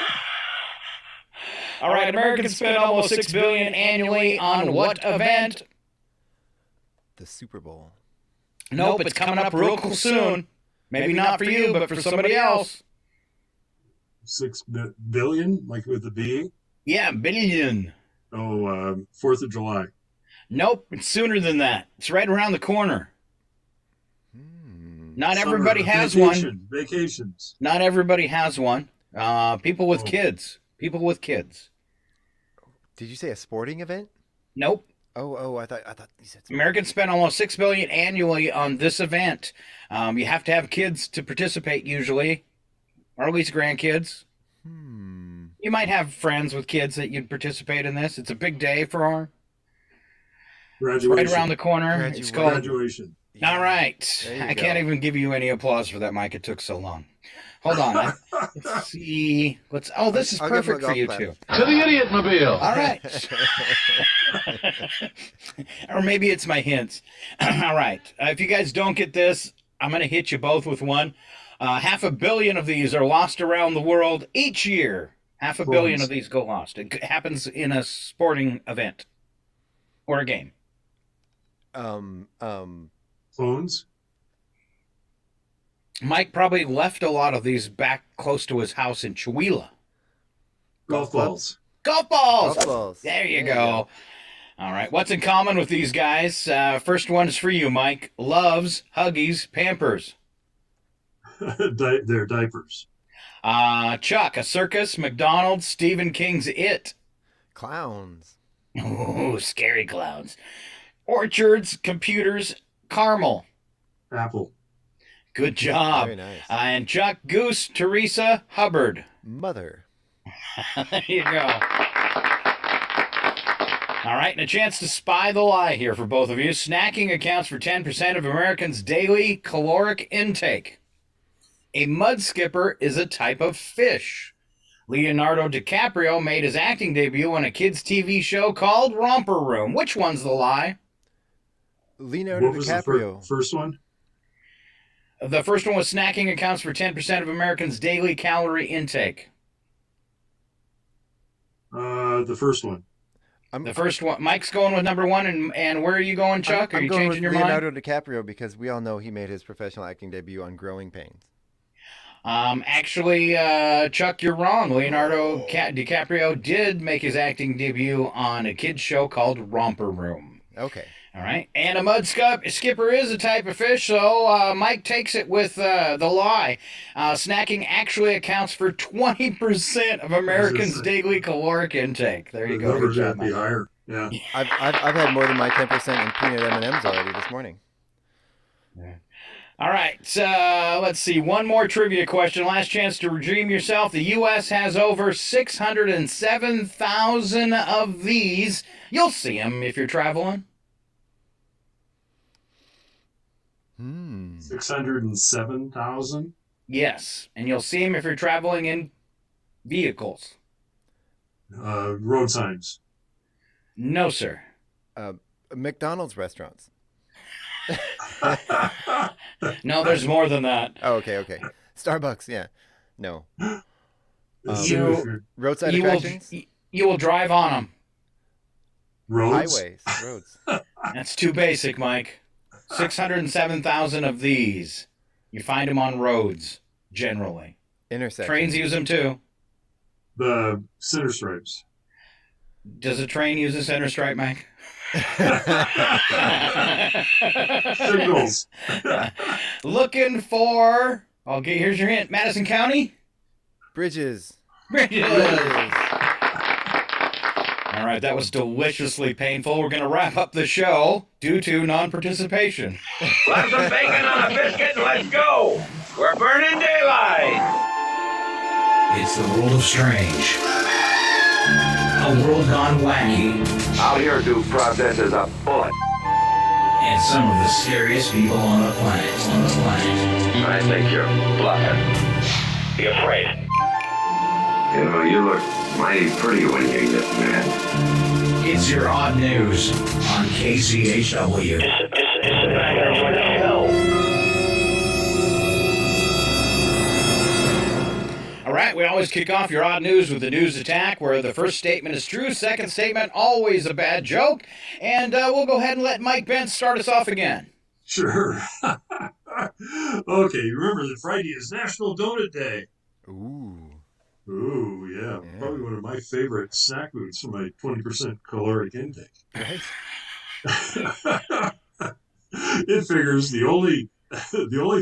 All right, Americans spend almost $6 billion annually on what event? The Super Bowl. Nope, it's coming up real soon. Maybe not for you, but for somebody else. 6 billion, like with the B? Yeah, billion. Oh, 4th of July. Nope, it's sooner than that. It's right around the corner. Not everybody has one. Vacations. Not everybody has one. People with kids. People with kids. Did you say a sporting event? Nope. I thought you said sporting. Americans spend almost $6 billion annually on this event. You have to have kids to participate usually, or at least grandkids. You might have friends with kids that you'd participate in this. It's a big day for our graduation. Right around the corner. It's called graduation. All right. I can't even give you any applause for that, Mike. It took so long. Hold on. Let's see. This is perfect for you two. To the Idiot Mobile. All right. Or maybe it's my hints. All right. If you guys don't get this, I'm going to hit you both with one. 500 million of these are lost around the world each year. 500 million of these go lost. It happens in a sporting event or a game. Phones. Mike probably left a lot of these back close to his house in Chihuahua. Golf balls. Golf balls. Golf balls. There you go. All right. What's in common with these guys? First one is for you, Mike. Loves, Huggies, Pampers. They're diapers. Chuck, a circus, McDonald's, Stephen King's It. Clowns. Ooh, scary clowns. Orchards, computers, caramel. Apple. Good job. Very nice. And Chuck, Goose, Teresa, Hubbard. Mother. There you go. All right, and a chance to spy the lie here for both of you. Snacking accounts for 10% of Americans' daily caloric intake. A mud skipper is a type of fish. Leonardo DiCaprio made his acting debut on a kids' TV show called Romper Room. Which one's the lie? Leonardo What was DiCaprio. the first one? The first one was snacking accounts for 10% of Americans' daily calorie intake. The first one. The first one. Mike's going with number one, and where are you going, Chuck? Are you going changing with your Leonardo mind? DiCaprio because we all know he made his professional acting debut on Growing Pains. Actually, Chuck, you're wrong. Leonardo DiCaprio did make his acting debut on a kids show called Romper Room. Okay. All right. And a mud skipper is a type of fish, so Mike takes it with the lie. Snacking actually accounts for 20% of Americans' daily caloric intake. There you The go. numbers Good have job, to be Mike. higher. Yeah. I've had more than my 10% in peanut M&Ms already this morning. All right, let's see. One more trivia question. Last chance to redeem yourself. The U.S. has over 607,000 of these. You'll see them if you're traveling. 607,000? Yes, and you'll see them if you're traveling in vehicles. Road signs. No, sir. McDonald's restaurants. No, there's more than that. Oh, okay. Starbucks, yeah. No. Roadside you attractions? You will drive on them. Roads? Highways. Roads. That's too basic, Mike. 607,000 of these. You find them on roads, generally. Intersections. Trains use them too. The center stripes. Does a train use a center stripe, Mike? Signals. Looking for... Okay, here's your hint. Madison County? Bridges. Bridges. All right, that was deliciously painful. We're going to wrap up the show due to non-participation. Slap some bacon on a biscuit and let's go. We're burning daylight. It's the world of strange. A world gone wacky. Out here, due process is a bullet. And some of the scariest people on the planet. I think you're bluffing. Be afraid. You know, you look mighty pretty when you get mad. It's your odd news on KCHW. It's a banger. What the hell? All right, we always kick off your odd news with the news attack, where the first statement is true, second statement always a bad joke, and we'll go ahead and let Mike Bentz start us off again. Sure. Okay, remember that Friday is National Donut Day. Ooh. Ooh, yeah. Probably one of my favorite snack foods for my 20% caloric intake. Right. It figures the only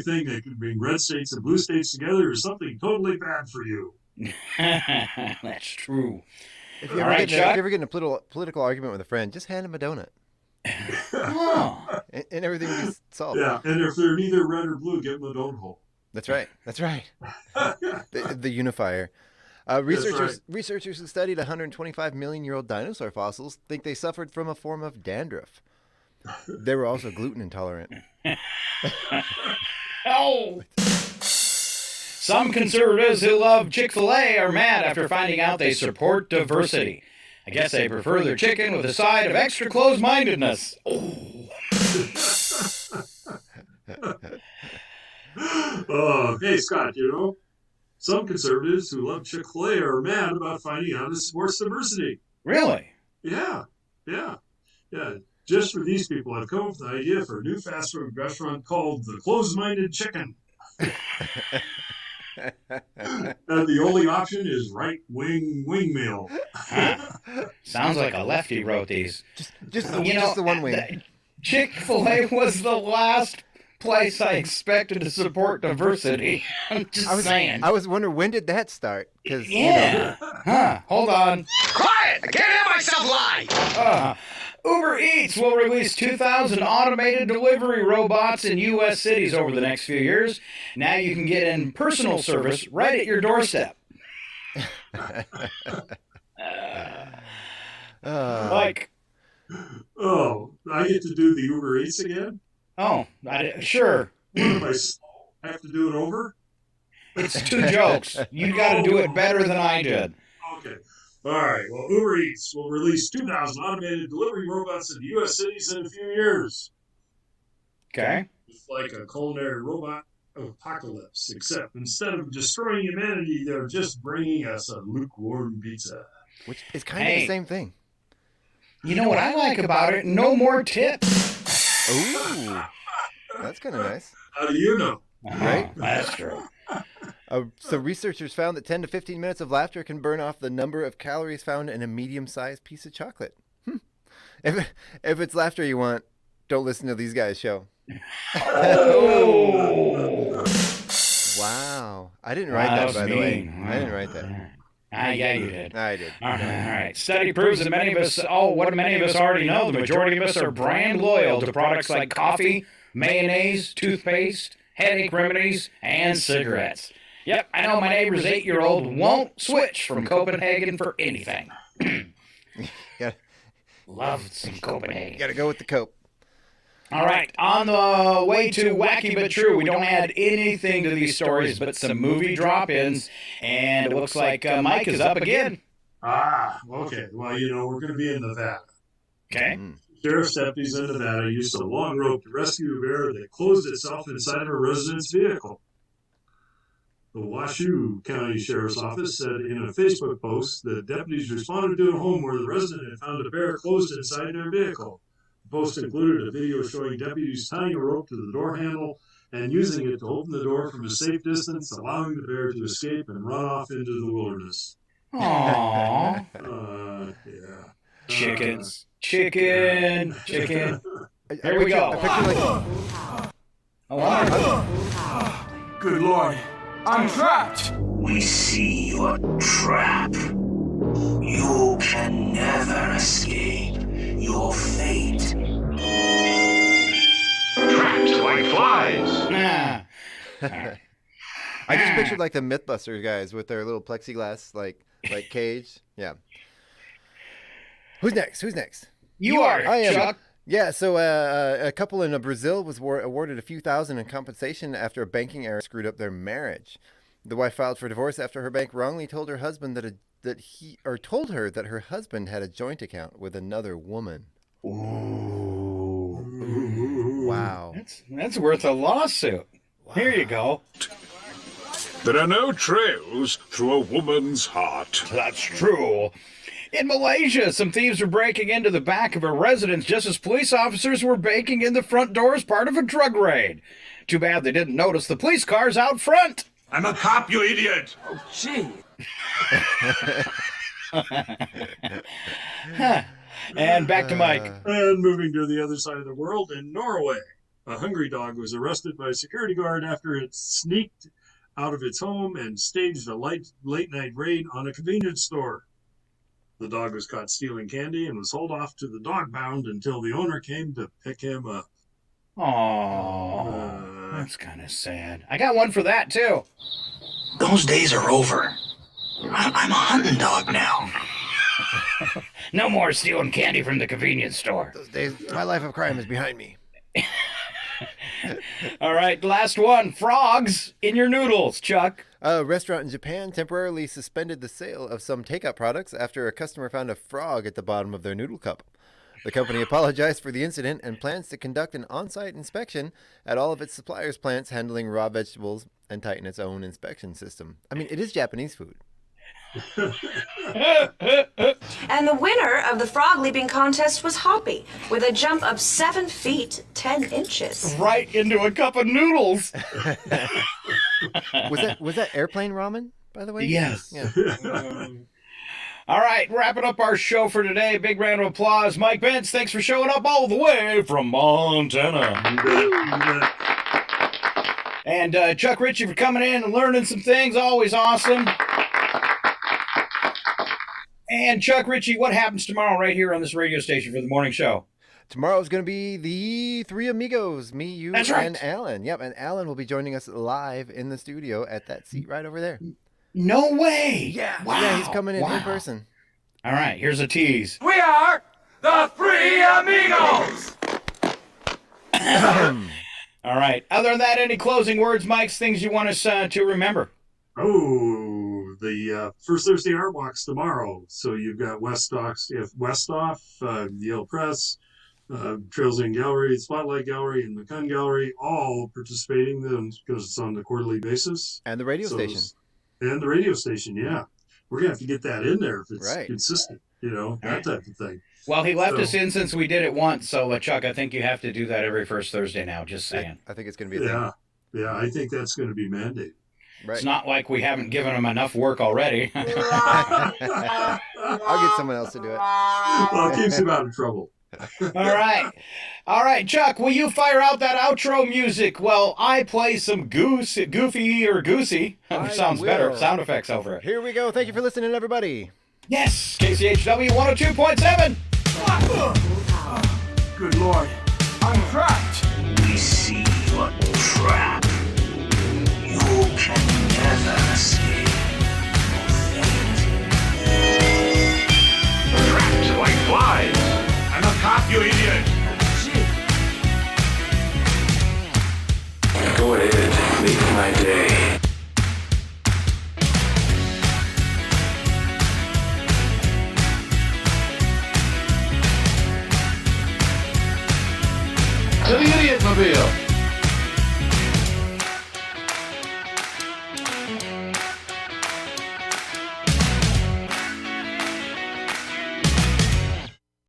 thing that can bring red states and blue states together is something totally bad for you. That's true. If you ever get in a political argument with a friend, just hand him a donut. Oh. And everything will be solved. Yeah, and if they're neither red or blue, give them a donut hole. That's right. The unifier. Researchers who studied 125 million-year-old dinosaur fossils think they suffered from a form of dandruff. They were also gluten intolerant. Oh! Some conservatives who love Chick-fil-A are mad after finding out they support diversity. I guess they prefer their chicken with a side of extra closed-mindedness. Oh. Oh, hey, Scott, some conservatives who love Chick-fil-A are mad about finding out it supports diversity. Really? Yeah. Just for these people, I've come up with an idea for a new fast food restaurant called the Closed-Minded Chicken. And the only option is right-wing wingmeal. Sounds like a lefty wrote these. Just the one wing. Chick-fil-A was the last place I expected to support diversity. I'm just saying. I was wondering, when did that start? Yeah. Hold on. Quiet! I can't have myself lie! Uber Eats will release 2,000 automated delivery robots in U.S. cities over the next few years. Now you can get in personal service right at your doorstep. Oh, I get to do the Uber Eats again? Oh, sure. What, I have to do it over? It's 2 jokes. You got to do it better than I did. Okay. All right. Well, Uber Eats will release 2,000 automated delivery robots in U.S. cities in a few years. Okay. It's like a culinary robot apocalypse, except instead of destroying humanity, they're just bringing us a lukewarm pizza. Which is kind of the same thing. You know what I like about it? No more tips. Ooh. That's kind of nice. How do you know? Right? That's true. So researchers found that 10 to 15 minutes of laughter can burn off the number of calories found in a medium-sized piece of chocolate. If it's laughter you want, don't listen to these guys' show. Oh. Wow. I didn't write that, by the way. I didn't write that. Yeah, you did. I did. All right. Study proves that many of us already know. The majority of us are brand loyal to products like coffee, mayonnaise, toothpaste, headache remedies, and cigarettes. Yep, I know my neighbor's 8-year-old won't switch from Copenhagen for anything. Love some Copenhagen. You gotta go with the Cope. All right, on the way to Wacky But True, we don't add anything to these stories but some movie drop-ins, and it looks like Mike is up again. Okay. Well, we're going to be in Nevada. Okay. Sheriff's deputies in Nevada used a long rope to rescue a bear that closed itself inside of a resident's vehicle. The Washoe County Sheriff's Office said in a Facebook post that deputies responded to a home where the resident had found a bear closed inside their vehicle. The post included a video showing deputies tying a rope to the door handle and using it to open the door from a safe distance, allowing the bear to escape and run off into the wilderness. Aww. Yeah. Chickens. Chicken. Here we go. Good Lord. I'm trapped. We see your trap. You can never escape your fate. Trapped like flies. I just pictured like the Mythbusters guys with their little plexiglass like cage. Yeah. Who's next? You are, I am. Chuck. Yeah, so a couple in Brazil was awarded a few thousand in compensation after a banking error screwed up their marriage. The wife filed for divorce after her bank wrongly told her husband told her that her husband had a joint account with another woman. Ooh. Wow. That's worth a lawsuit. Wow. Here you go. There are no trails through a woman's heart. That's true. In Malaysia, some thieves were breaking into the back of a residence just as police officers were breaking in the front door as part of a drug raid. Too bad they didn't notice the police cars out front. I'm a cop, you idiot. Oh, gee. And back to Mike. And moving to the other side of the world, in Norway, a hungry dog was arrested by a security guard after it sneaked out of its home and staged a late-night raid on a convenience store. The dog was caught stealing candy and was hauled off to the dog pound until the owner came to pick him up. Oh, that's kind of sad. I got one for that, too. Those days are over. I'm a hunting dog now. No more stealing candy from the convenience store. Those days, my life of crime is behind me. All right, last one. Frogs in your noodles, Chuck. A restaurant in Japan temporarily suspended the sale of some takeout products after a customer found a frog at the bottom of their noodle cup. The company apologized for the incident and plans to conduct an on-site inspection at all of its suppliers' plants handling raw vegetables and tighten its own inspection system. I mean, it is Japanese food. And the winner of the frog leaping contest was Hoppy, with a jump of 7 feet 10 inches. Right into a cup of noodles. Was that airplane ramen, by the way? Yes. Yeah. All right, wrapping up our show for today. Big round of applause. Mike Bentz, thanks for showing up all the way from Montana. And Chuck Ritchie for coming in and learning some things. Always awesome. And Chuck Ritchie, what happens tomorrow right here on this radio station for the morning show? Tomorrow's going to be the Three Amigos, me, you, That's right. and Alan. Yep, and Alan will be joining us live in the studio at that seat right over there. No way. Yeah. Wow. Yeah, he's coming in person. All right, here's a tease. We are the Three Amigos. All right. Other than that, any closing words, Mike's things you want us to remember? Oh, the First Thursday Art Walks tomorrow. So you've got Westoff, Yale Press, Trails in Gallery, Spotlight Gallery, and McCunn Gallery, all participating because it's on the quarterly basis. And the radio station. And the radio station, yeah. We're going to have to get that in there if it's consistent, that type of thing. Well, he left us in since we did it once. So, Chuck, I think you have to do that every first Thursday now. Just saying. I think it's going to be a thing. Yeah, I think that's going to be mandated. Right. It's not like we haven't given him enough work already. I'll get someone else to do it. Well, it keeps him out of trouble. All right, Chuck, will you fire out that outro music while I play some goofy or goosey? Sounds better. Sound effects over it. Here we go. Thank you for listening, everybody. Yes, KCHW 102.7. Good Lord, I'm trapped.